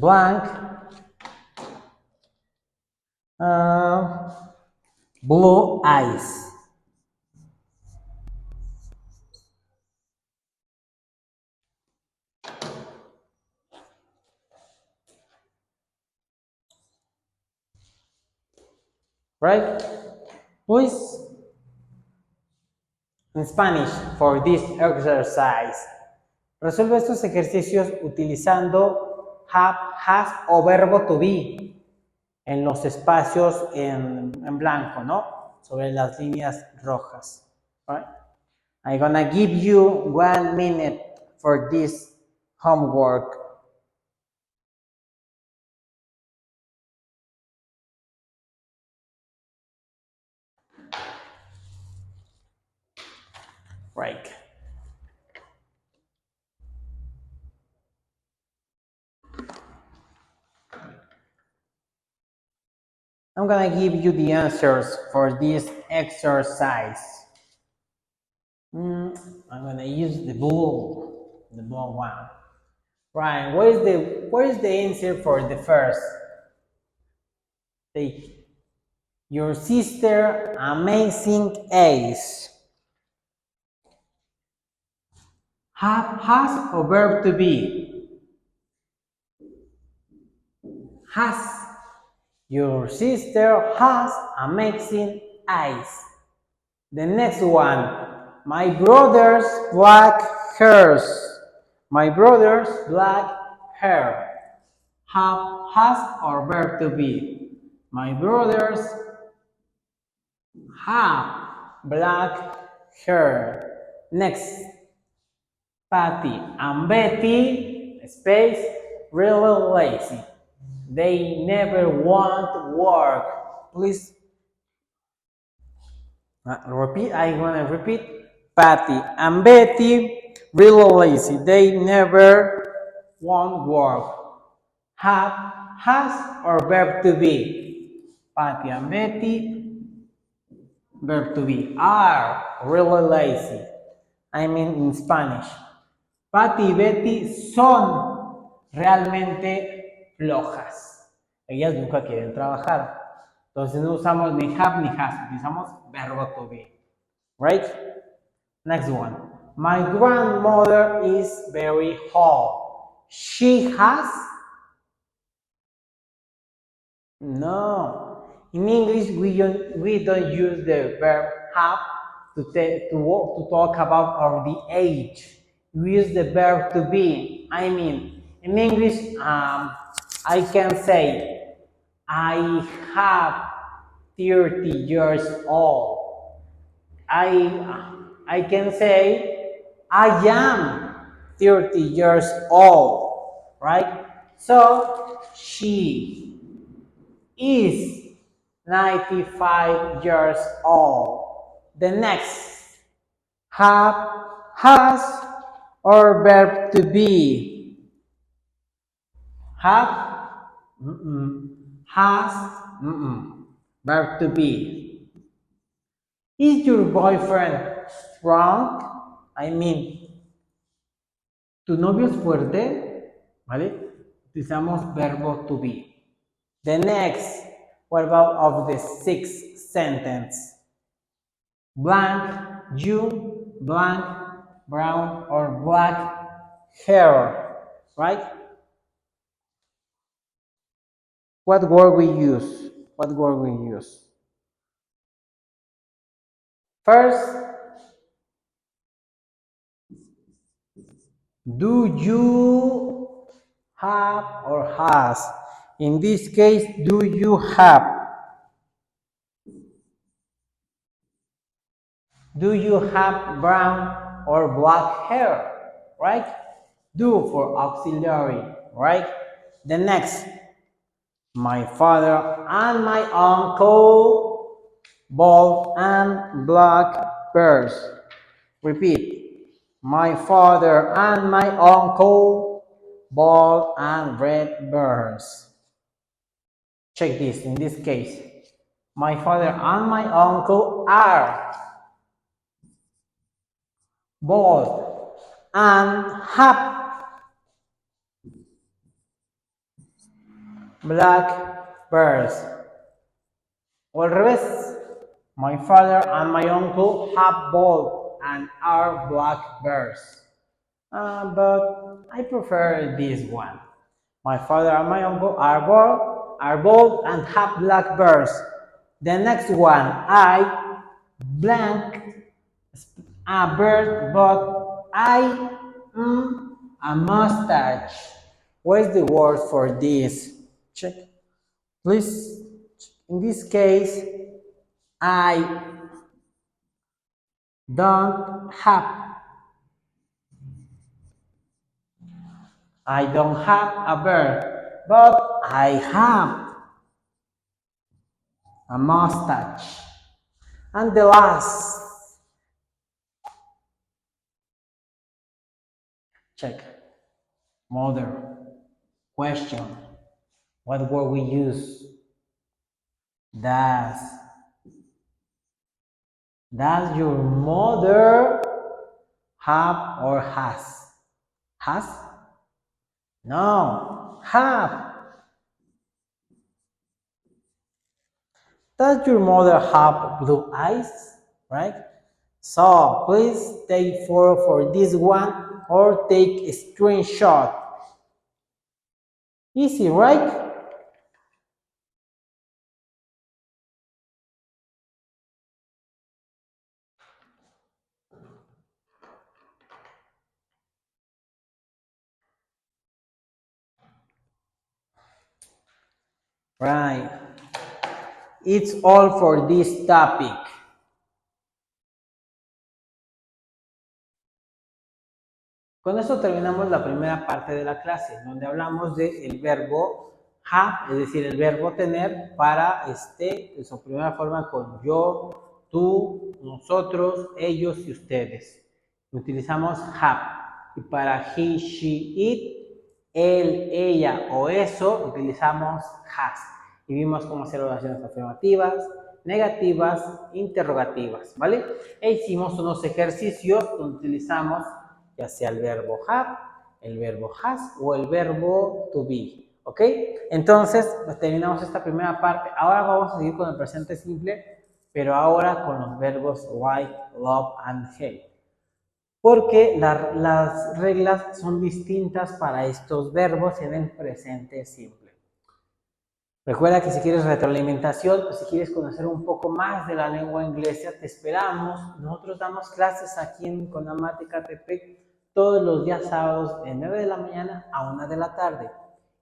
blank, uh, blue eyes, right? Please, in Spanish, for this exercise, resuelve estos ejercicios utilizando have, has o verbo to be en los espacios en blanco, ¿no? Sobre las líneas rojas. Right? I'm gonna give you 1 minute for this homework. Right. I'm gonna give you the answers for this exercise. I'm gonna use the blue one. Right, where is the answer for the first? Take your sister amazing ace. Have, has or verb to be? Has. Your sister has amazing eyes. The next one, my brother's black hairs. My brother's black hair. Have, has, or verb to be? My brothers have black hair. Next, Patty and Betty, space, really lazy. They never want work. Please repeat. I want to repeat. Patty and Betty, really lazy. They never want work. Have, has, or verb to be? Patty and Betty, verb to be, are really lazy. I mean in Spanish. Patty y Betty son realmente flojas. Ellas nunca quieren trabajar. Entonces no usamos ni have ni has, utilizamos verbo to be. Right? Next one. My grandmother is very old. She has? No. In English, we don't use the verb have to talk about our the age. We use the verb to be. I mean, in English, I can say, I have 30 years old. I can say, I am 30 years old, right? So, she is 95 years old. The next, have, has, or verb to be. Have, has, verb to be. Is your boyfriend strong? I mean, ¿tu novio es fuerte? ¿Vale? Utilizamos verbo to be. The next, what about of the sixth sentence? Blank, you, blank, brown, or black hair, right? What word we use? What word we use? First, do you have or has? In this case, do you have? Do you have brown or black hair? Right? Do for auxiliary, right? The next, my father and my uncle, bald and black bears. Repeat, my father and my uncle, bald and red bears. Check this, in this case, my father and my uncle are bald and have black bears. O al revés, my father and my uncle have bald and are black bears. But I prefer this one. My father and my uncle are bald and have black bears. The next one, I blank a bird, but I a mustache. What is the word for this? Check, please. In this case, I don't have. I don't have a bird, but I have a mustache. And the last, check, mother, question, what word we use? Does. Does your mother have or has? Has? No, have. Does your mother have blue eyes? Right? So please take photo for this one or take a screenshot. Easy, right? Right. It's all for this topic. Con eso terminamos la primera parte de la clase, donde hablamos del verbo have, es decir, el verbo tener para en su primera forma con yo, tú, nosotros, ellos y ustedes. Utilizamos have. Y para he, she, it, él, ella o eso, utilizamos has. Y vimos cómo hacer oraciones afirmativas, negativas, interrogativas, ¿vale? E hicimos unos ejercicios donde utilizamos ya sea el verbo have, el verbo has o el verbo to be, ¿ok? Entonces, pues, terminamos esta primera parte. Ahora vamos a seguir con el presente simple, pero ahora con los verbos like, love and hate. Porque las reglas son distintas para estos verbos en el presente simple. Recuerda que si quieres retroalimentación o si quieres conocer un poco más de la lengua inglesa, te esperamos. Nosotros damos clases aquí en Conamática Catepec todos los días sábados de 9 de la mañana a 1 de la tarde.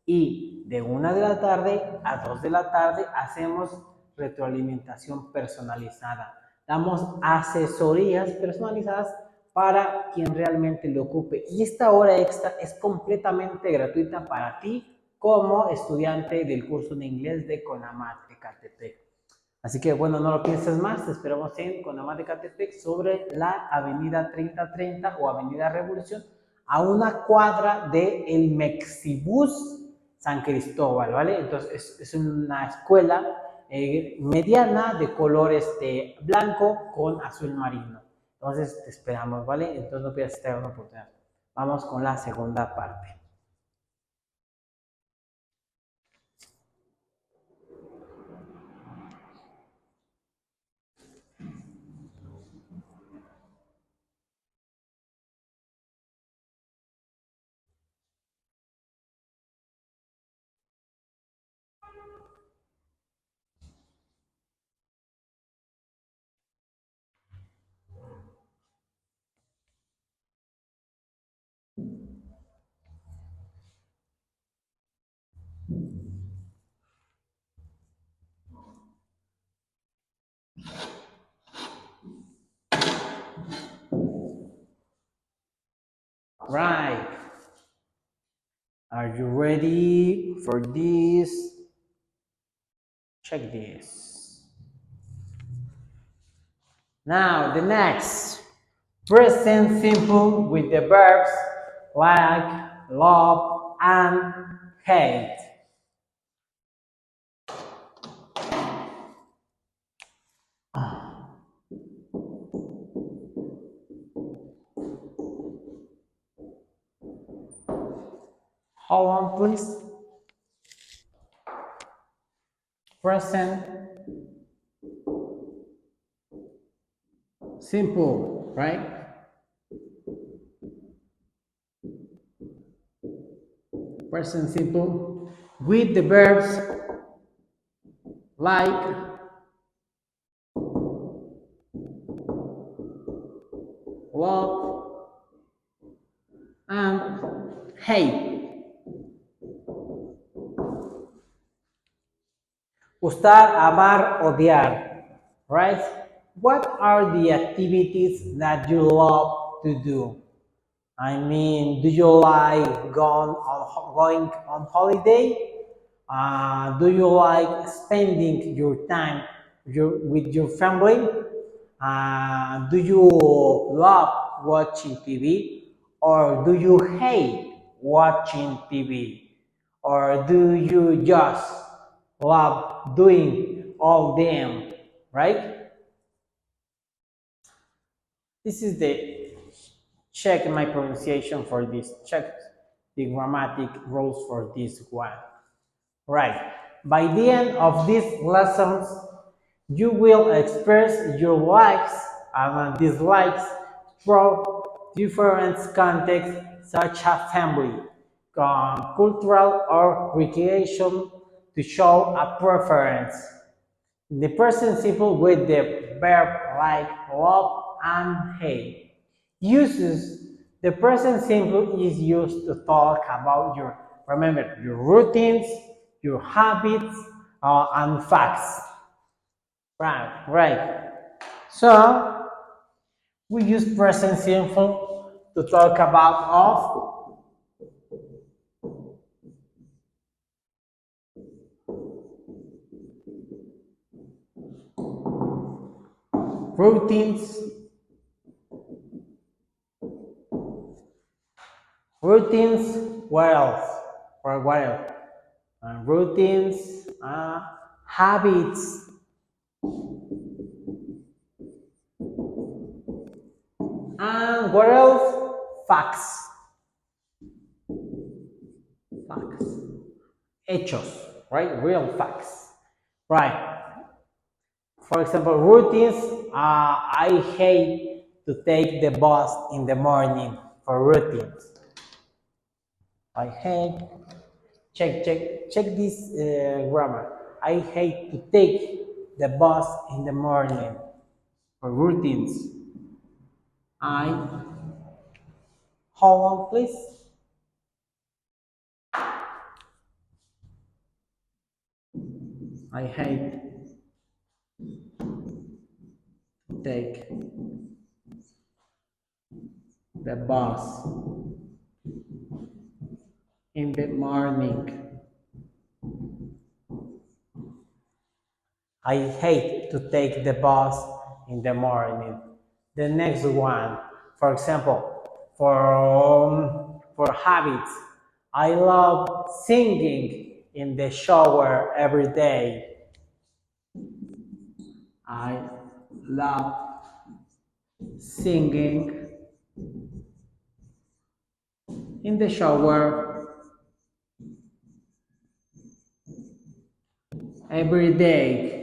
Y de 1 de la tarde a 2 de la tarde hacemos retroalimentación personalizada. Damos asesorías personalizadas para quien realmente lo ocupe. Y esta hora extra es completamente gratuita para ti como estudiante del curso de inglés de Conamat Ecatepec. Así que bueno, no lo pienses más, te esperamos en Conamá de Catepec sobre la avenida 3030 o avenida Revolución, a una cuadra de el Mexibus San Cristóbal, ¿vale? Entonces es una escuela mediana de color blanco con azul marino. Entonces te esperamos, ¿vale? Entonces no pierdas esta una oportunidad. Vamos con la segunda parte. Right. Are you ready for this? Check this. Now, the next. Present simple with the verbs like, love, and hate. Hold on, please. Present simple, right? Present simple with the verbs like, love, and hate. Gustar, amar, odiar, right? What are the activities that you love to do? I mean, do you like going on holiday? Do you like spending your time with your family? Do you love watching TV? Or do you hate watching TV? Or do you just love doing all them, right? This is the check my pronunciation for this, check the grammatic rules for this one. Right. By the end of these lessons, you will express your likes and dislikes through different contexts such as family, cultural, or recreation to show a preference. The present simple with the verb like, love, and hate uses the present simple is used to talk about your routines, your habits, and facts. Right. So we use present simple to talk about routines, what else? Or what else? Routines, habits, and what else? Facts. Facts. Hechos, right? Real facts. Right. For example, routines. I hate to take the bus in the morning for routines. I hate. Check this grammar. I hate to take the bus in the morning for routines. I hold on, please. I hate to take the bus in the morning I hate to take the bus in the morning. The next one, for example, for habits, I love singing in the shower every day. I love singing in the shower every day.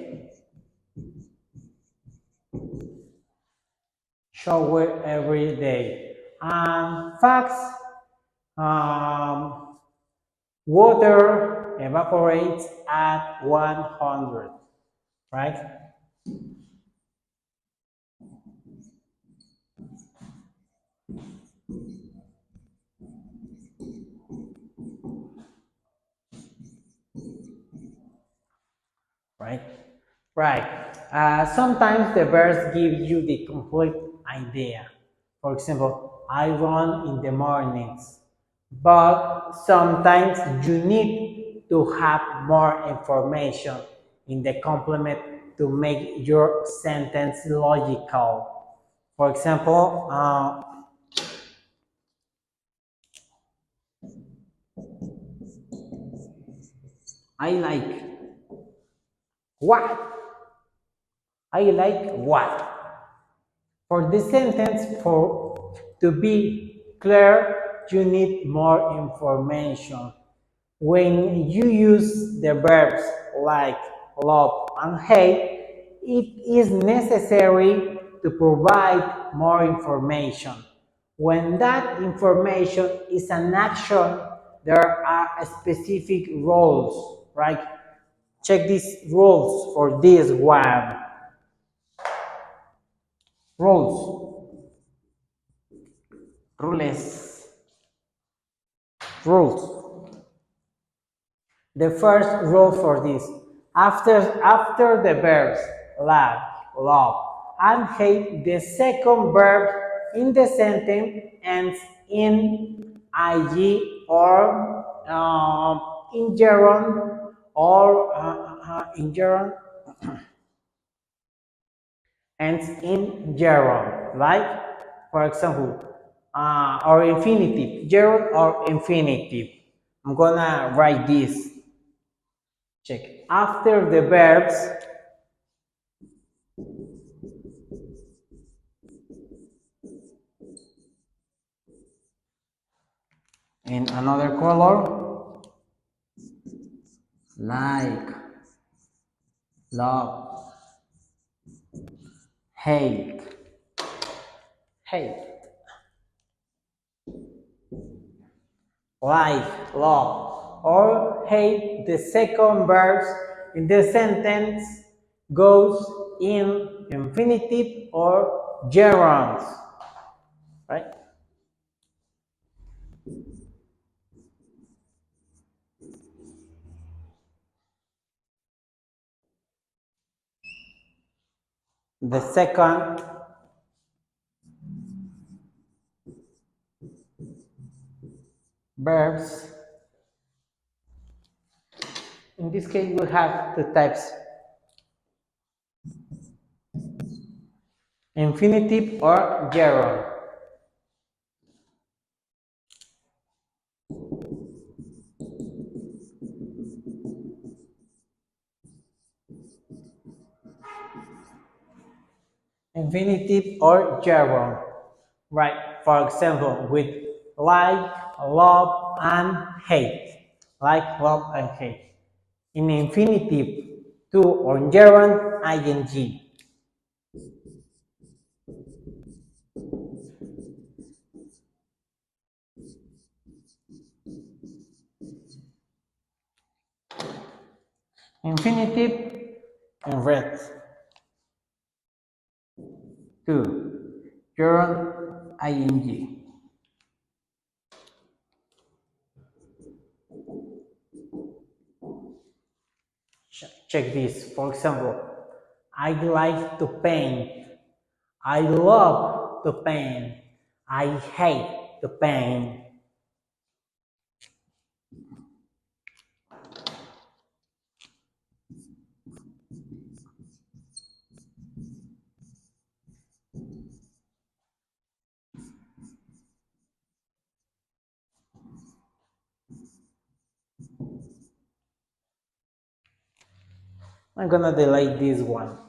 Shower every day. And facts, um, water evaporates at 100, right? Right? Right. Sometimes the verbs give you the complete idea. For example, I run in the mornings. But sometimes you need to have more information in the complement to make your sentence logical. For example, I like what? I like what? For this sentence, for to be clear, you need more information. When you use the verbs like love and hate, it is necessary to provide more information. When that information is an action, there are specific rules, right? Check these rules for this one. Rules, rules, rules. The first rule for this, after the verbs love, love, and hate, the second verb in the sentence ends in ing or in gerund or in gerund ends in gerund, right? For example, or infinitive, gerund or infinitive. I'm gonna write this. Check. After the verbs in another color, like, love, hate, hate, like, love, or hate, the second verb in the sentence goes in infinitive or gerunds, right? The second verbs, in this case, we have two types, infinitive or gerund. Infinitive or gerund, right? For example, with like, love, and hate. Like, love, and hate. In infinitive, to or gerund, ing. Infinitive in red. To gerund, ing. Check this. For example, I like to paint. I love to paint. I hate to paint. I'm gonna delete this one.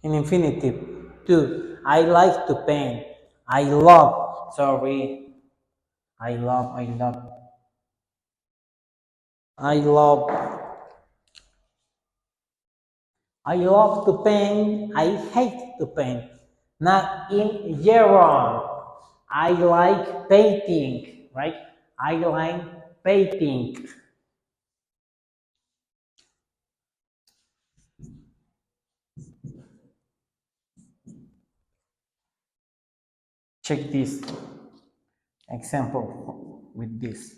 In infinitive, two. I like to paint. I love. Sorry. I love. I love. I love. I love to paint. I hate to paint. Not in general. I like painting. Right? I like painting. Check this example with this.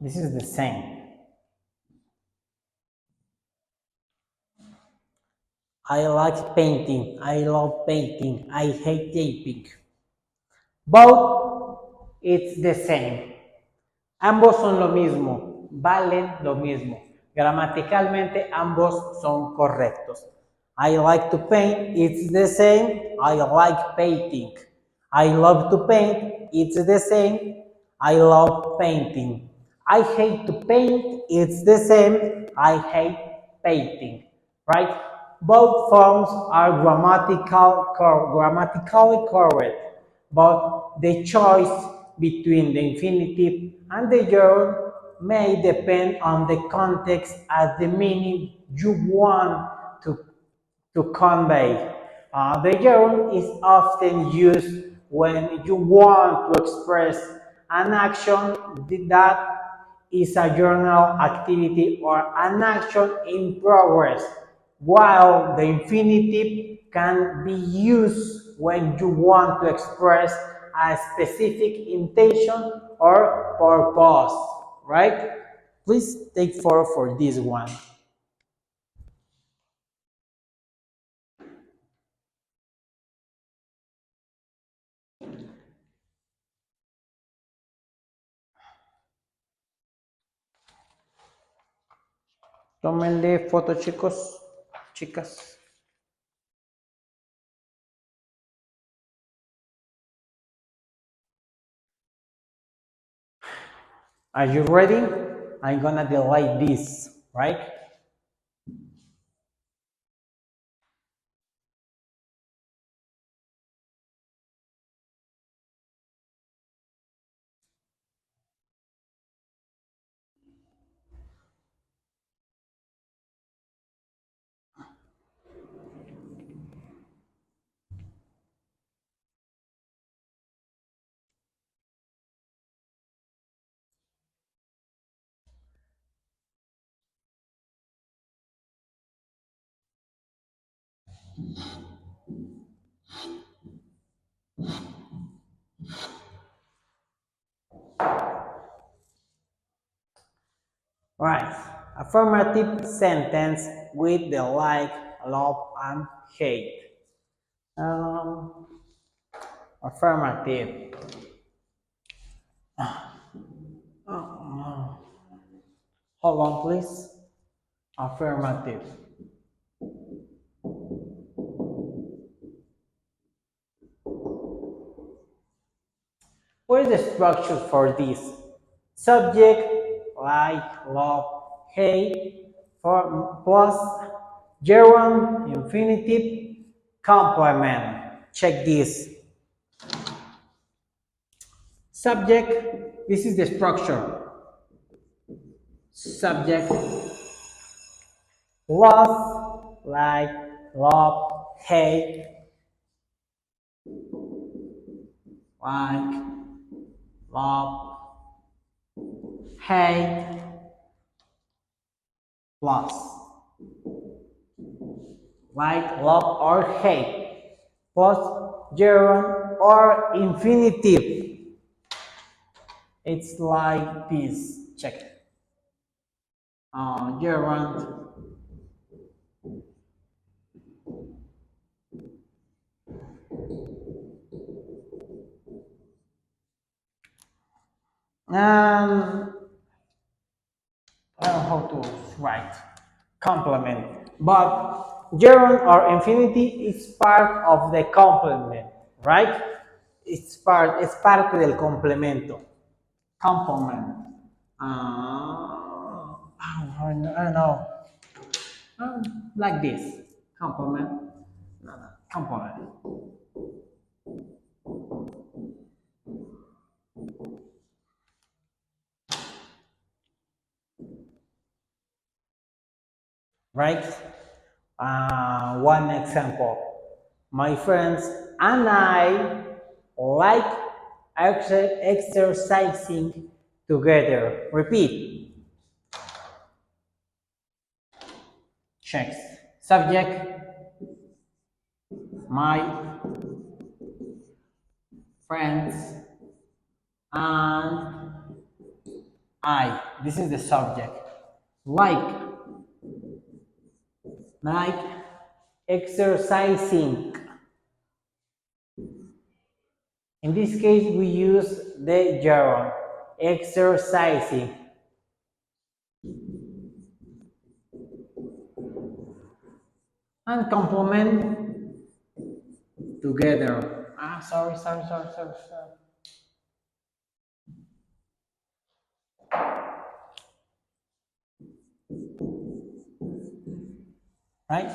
This is the same. I like painting. I love painting. I hate taping. Both, it's the same. Ambos son lo mismo, valen lo mismo. Gramaticalmente ambos son correctos. I like to paint, it's the same. I like painting. I love to paint, it's the same. I love painting. I hate to paint, it's the same. I hate painting. Right? Both forms are grammatically correct, but the choice between the infinitive and the gerund may depend on the context and the meaning you want to convey. The gerund is often used when you want to express an action that is a journal activity or an action in progress, while the infinitive can be used when you want to express a specific intention or purpose, right? Please take photo for this one. Tómenle foto, chicos, chicas. Are you ready? I'm gonna delete this, right? Right. Affirmative sentence with the like, love, and hate. Um, Affirmative. Hold on, please. Affirmative. What is the structure for this? Subject, like, love, hate, plus gerund, infinitive, complement. Check this. Subject, this is the structure. Subject, was, like, love, hate, like, love, hate, plus, like, love or hate, plus gerund or infinitive. It's like this. Check it. Gerund, and I don't know how to write complement, but gerund or infinity is part of the complement, right? Es parte del complemento. Complement. I don't know. Like this. Complement. No, no. Complement. Right? One example. My friends and I like exercising together. Repeat. Checks. Subject. My friends and I. This is the subject. Like. Like exercising. In this case, we use the gerund exercising. And complement together. Sorry. Right?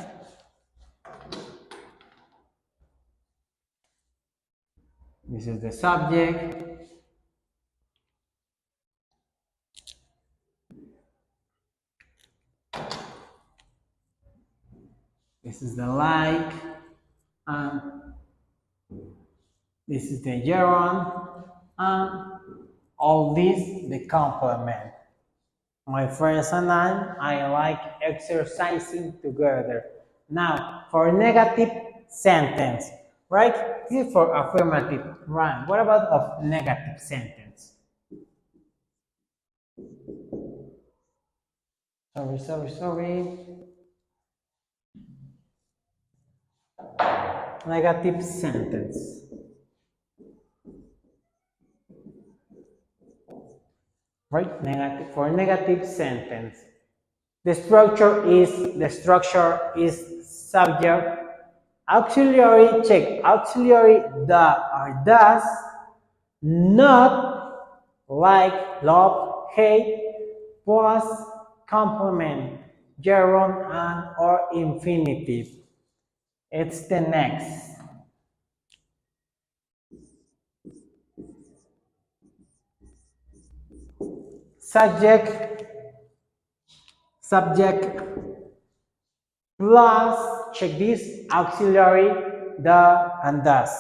This is the subject. This is the like. And this is the gerund. And all this the complement. My friends and I like exercising together. Now, for negative sentence, right? This is for affirmative, right? What about a negative sentence? Sorry. Negative sentence. Right? Negative for negative sentence. The structure is subject, auxiliary, check, auxiliary the or does, not, like, love, hate, plus, complement, gerund, and or infinitive. It's the next. Subject plus, check this, auxiliary the and does.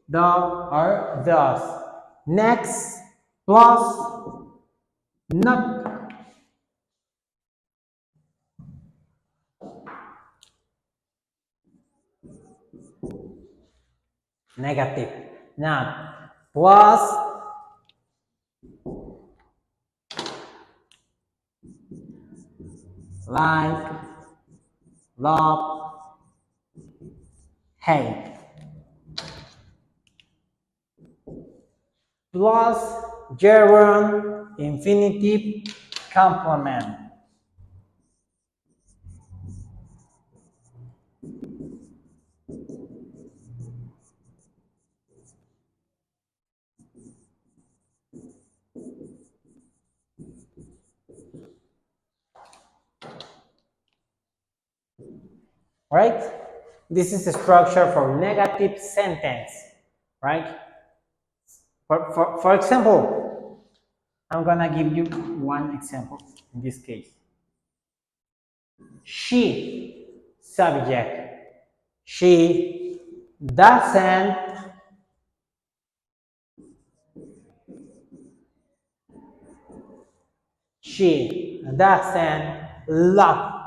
The or does. Next, plus, not. Negative. Not. Plus, like, love, hate. Plus, gerund, infinitive, complement. Right? This is the structure for negative sentence. Right? For example, I'm gonna give you one example in this case. She, subject. She doesn't she doesn't love.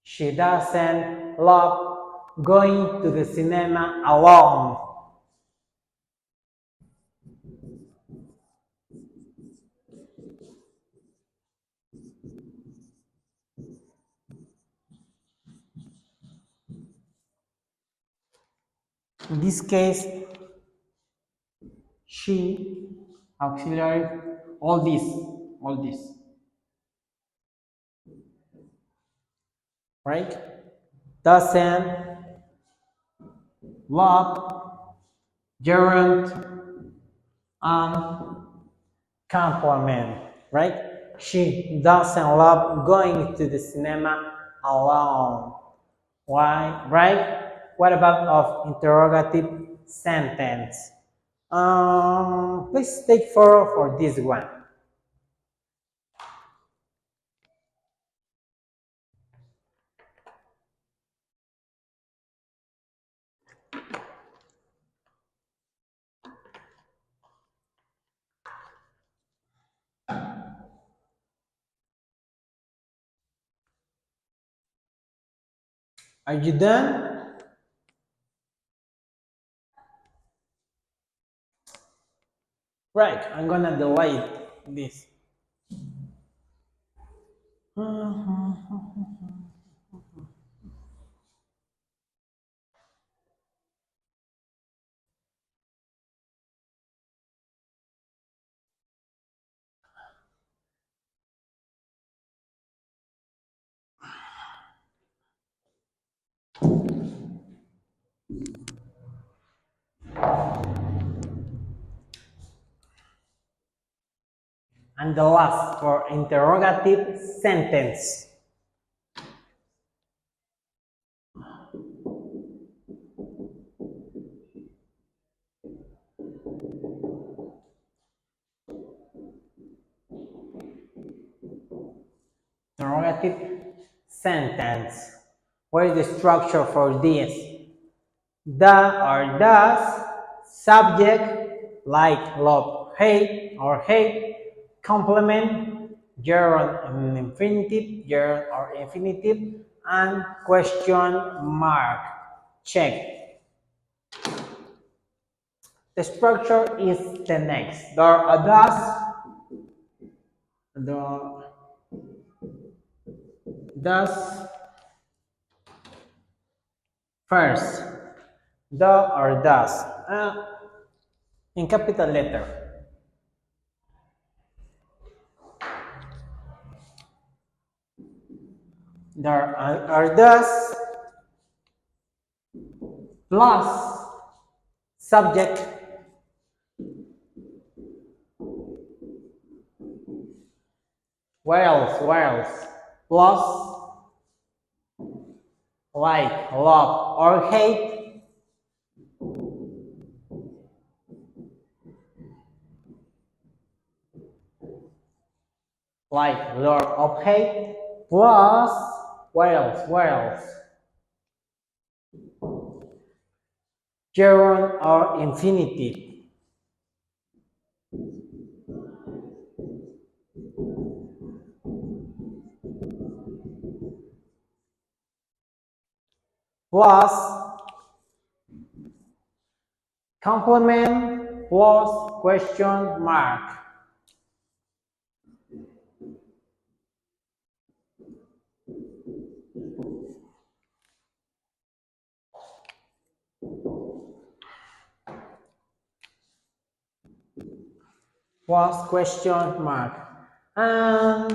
She doesn't love going to the cinema alone. In this case, she, auxiliary, all this, right? Doesn't love, gerund, and complement, right? She doesn't love going to the cinema alone. Why, right? What about of interrogative sentence? Please take photo for this one. Are you done? Right, I'm gonna delete this. And the last for interrogative sentence. Interrogative sentence. What is the structure for this? The or does, subject, like, love, hate, or hate, complement, gerund and infinitive, gerund or infinitive, and question mark. Check. The structure is the next. The or does first. The or does. In capital letter. The or does plus subject where else plus like, love, or hate, like lord of hate, plus where else gerund or infinitive, plus complement plus question mark. Plus question mark. And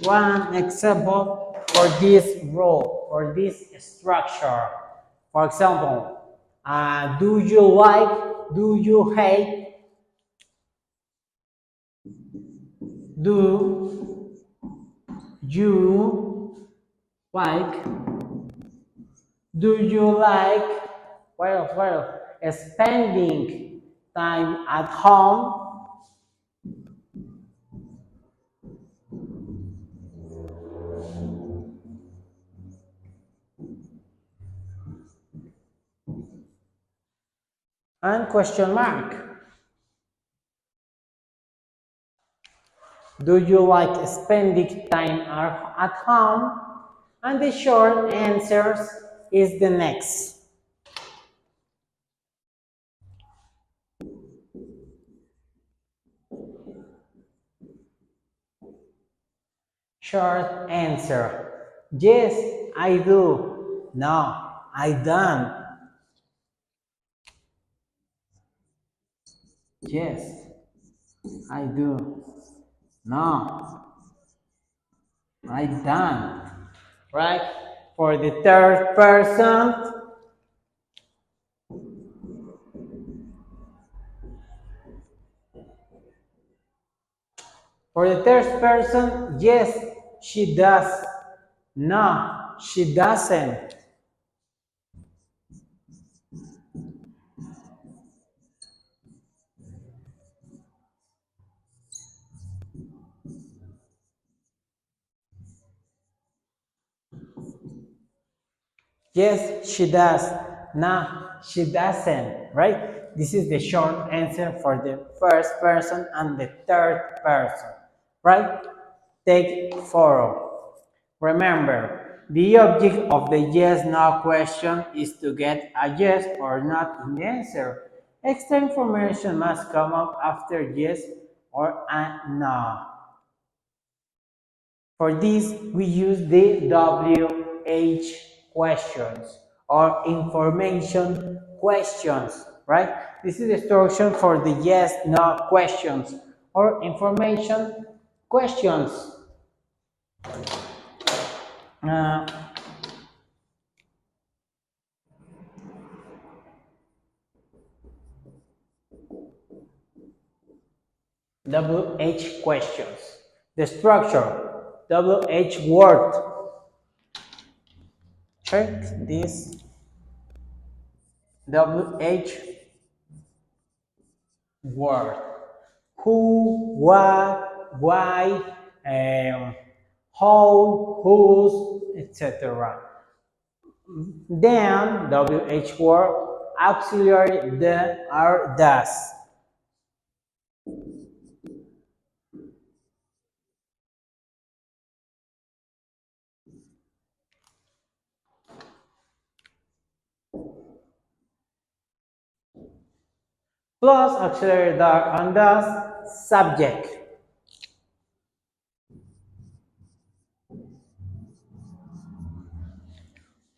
one example for this role, for this structure. For example, do you like, do you hate, do you like, do you like, spending time at home, and question mark. Do you like spending time at home? And the short answer is the next. Short answer. Yes, I do. No, I don't. Yes, I do. No, I don't. Right? For the third person, yes, she does. No, she doesn't. Yes, she does. No, she doesn't. Right? This is the short answer for the first person and the third person. Right? Take photo. Remember, the object of the yes-no question is to get a yes or not in the answer. Extra information must come up after yes or a no. For this, we use the WH questions or information questions, right? This is the instruction for the yes-no questions or information questions. Uh, WH questions. The structure, WH word. Check this WH word. Who, what, why, how, whose, etc. Then WH word, auxiliary the or does. Plus auxiliary the and does subject.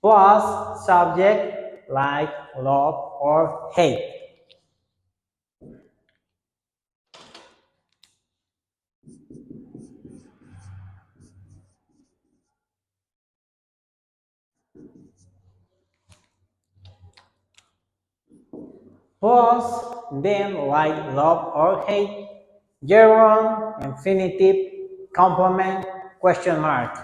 Plus subject like love or hate. Plus then like love or hate, gerund, infinitive, complement, question mark.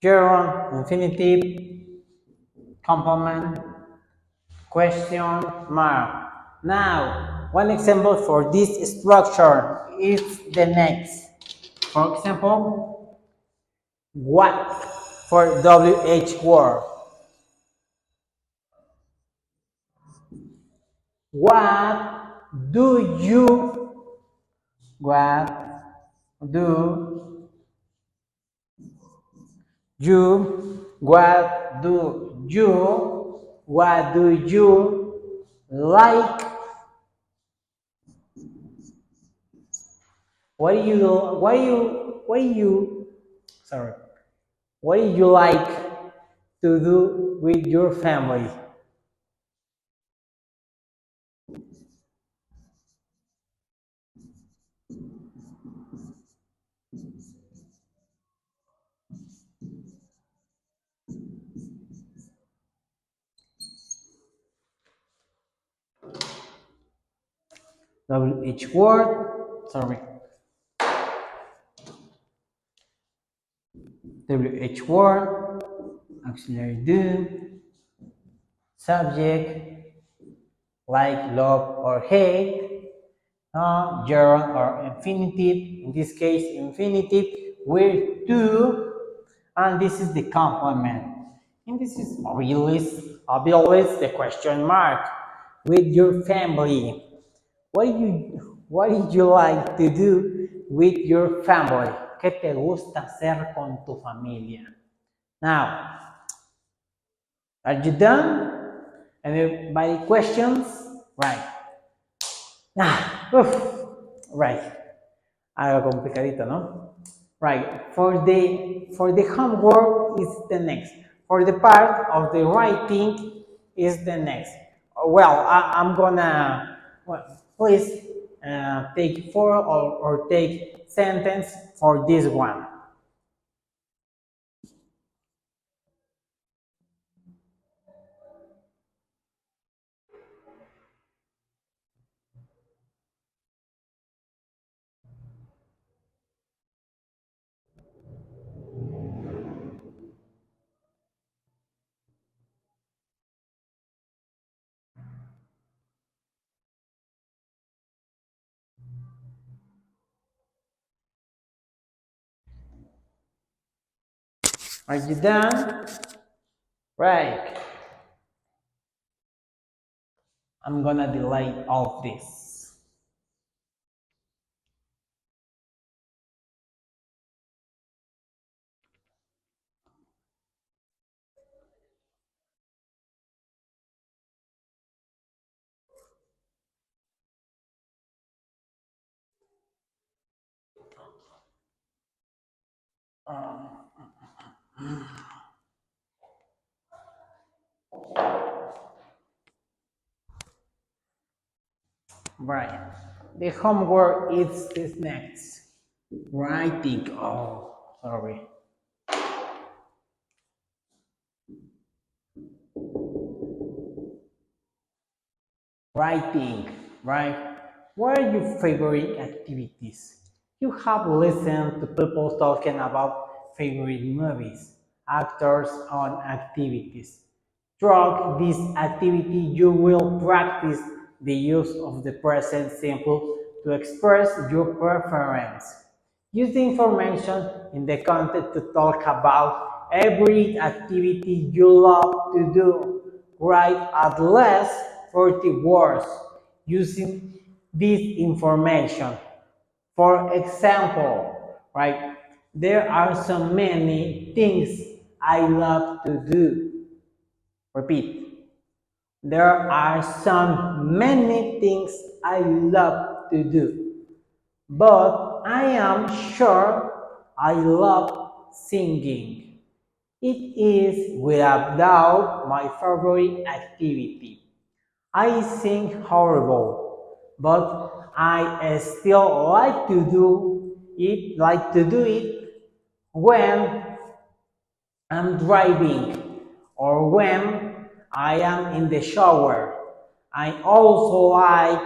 Gerund, infinitive, complement, question mark. Now, one example for this structure is the next. For example, what for WH word. What do you, what do what do you like? Sorry, what do you like to do with your family? WH word, sorry, WH word, auxiliary do, subject like love or hate, gerund or infinitive, in this case infinitive, with to, and this is the complement. And this is obviously the question mark with your family. What did you like to do with your family? ¿Qué te gusta hacer con tu familia? Now, are you done? Anybody questions? Right. Uf, right. Algo complicadito, ¿no? Right. For the homework is the next. For the part of the writing is the next. Well, I'm gonna please take four or take sentence for this one. Are you done? Right. I'm gonna delete all this. Right. The homework is this next. Writing. Oh, sorry. Writing, right? What are your favorite activities? You have listened to people talking about favorite movies, actors, and activities. Throughout this activity, you will practice the use of the present simple to express your preference. Use the information in the content to talk about every activity you love to do. Write at least 40 words using this information. For example, right, there are so many things I love to do. Repeat. There are so many things I love to do. But I am sure I love singing. It is without doubt my favorite activity. I sing horrible, but I still like to do it when I'm driving or when I am in the shower. I also like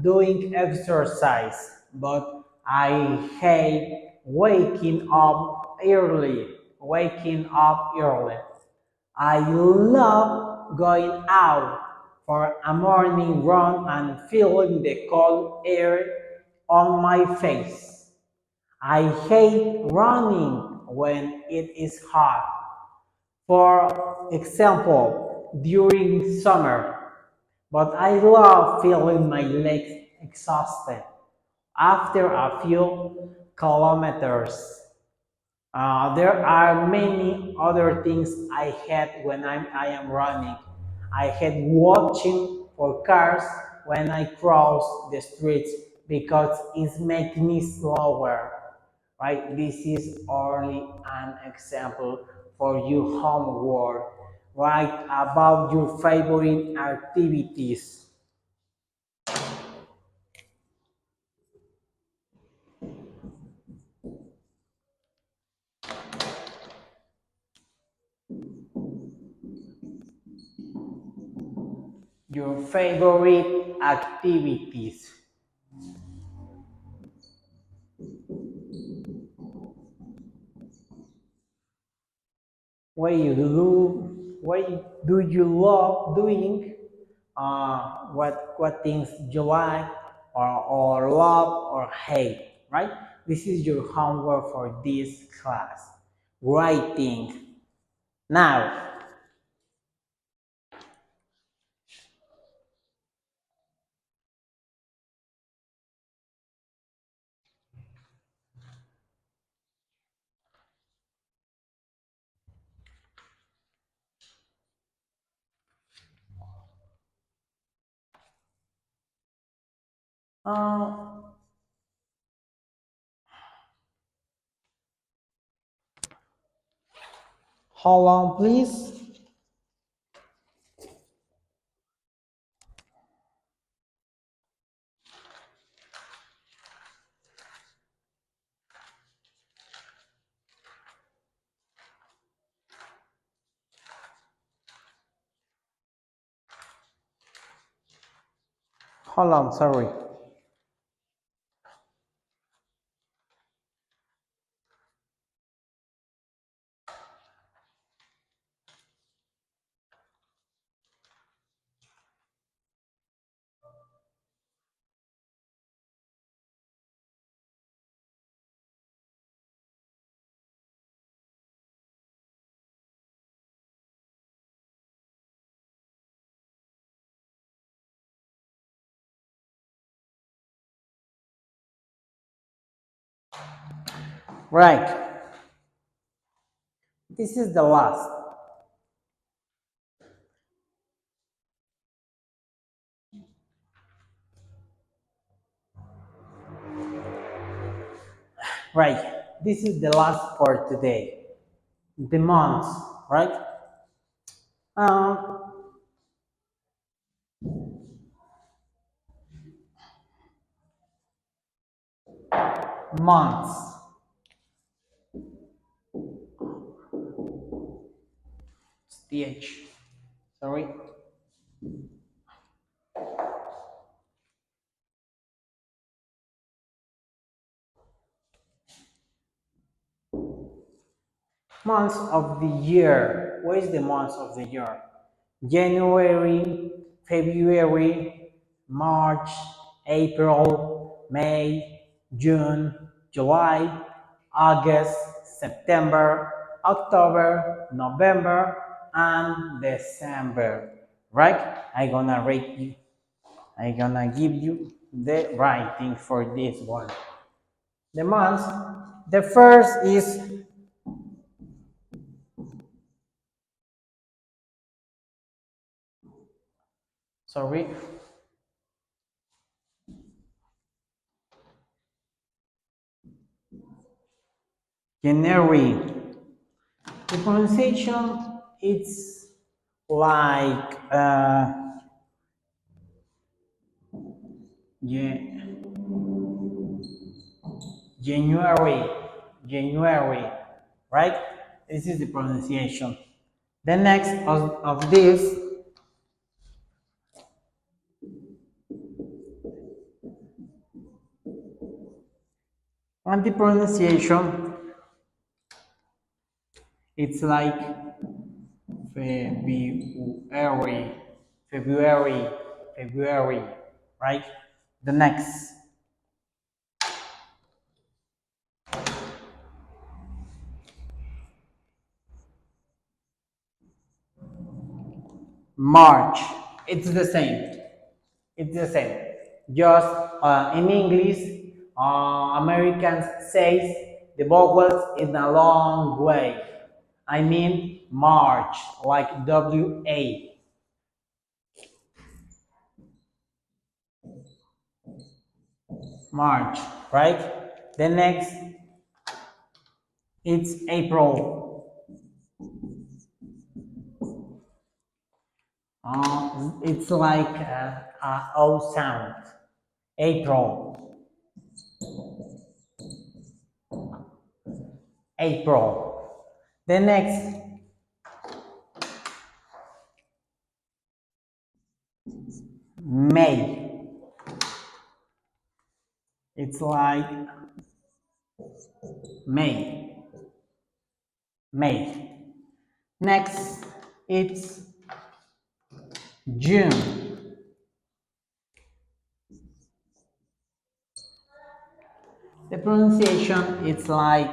doing exercise, but I hate waking up early. Waking up early. I love going out for a morning run and feeling the cold air on my face. I hate running when it is hot. For example, during summer, but I love feeling my legs exhausted after a few kilometers. There are many other things I hate when I am running. I hate watching for cars when I cross the streets because it makes me slower. Right? This is only an example for you homework. Write about your favorite activities. Your favorite activities. what do you love doing, what things you like or love or hate, right? This is your homework for this class. Writing. Now, uh, hold on, please. Hold on, sorry. Right. This is the last. Right. This is the last for today. The months, right? Um, months. TH. Sorry. Months of the year. What is the months of the year? January, February, March, April, May, June, July, August, September, October, November, and December. Right? I'm gonna rate you. I'm gonna give you the writing for this one. The months. The first is, sorry, January. The pronunciation it's like January, January, right? This is the pronunciation. The next of this, and the pronunciation, it's like February, February, February, right? The next, March. It's the same. It's the same. Just in English, Americans say the vowels in a long way. I mean March, like WA. March, right? The next, it's April. It's like a O sound. April, April. The next, May. It's like May, May. Next, it's June. The pronunciation is like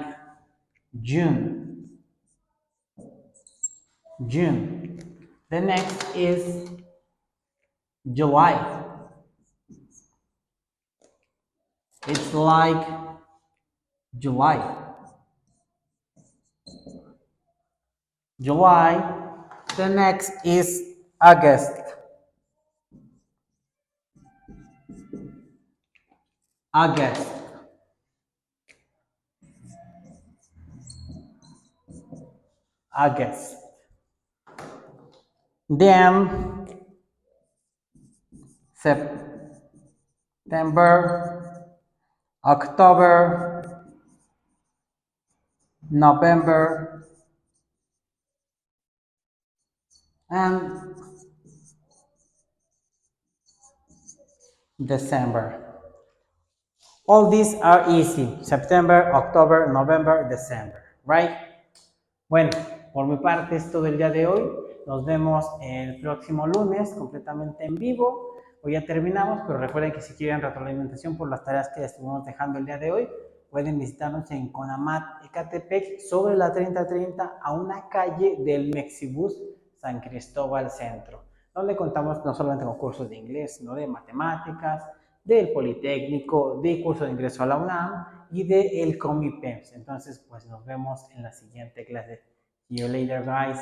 June. June. The next is July. It's like July. July. The next is August. August. August. Then September, October, November, and December. All these are easy. September, October, November, December, right? Bueno, por mi parte es todo el día de hoy. Nos vemos el próximo lunes completamente en vivo. Hoy ya terminamos, pero recuerden que si quieren retroalimentación por las tareas que estuvimos dejando el día de hoy, pueden visitarnos en Conamat, Ecatepec, sobre la 3030, a una calle del Mexibus San Cristóbal Centro, donde contamos no solamente con cursos de inglés, sino de matemáticas, del Politécnico, de curso de ingreso a la UNAM y del Comipems. Entonces, pues nos vemos en la siguiente clase. See you later, guys.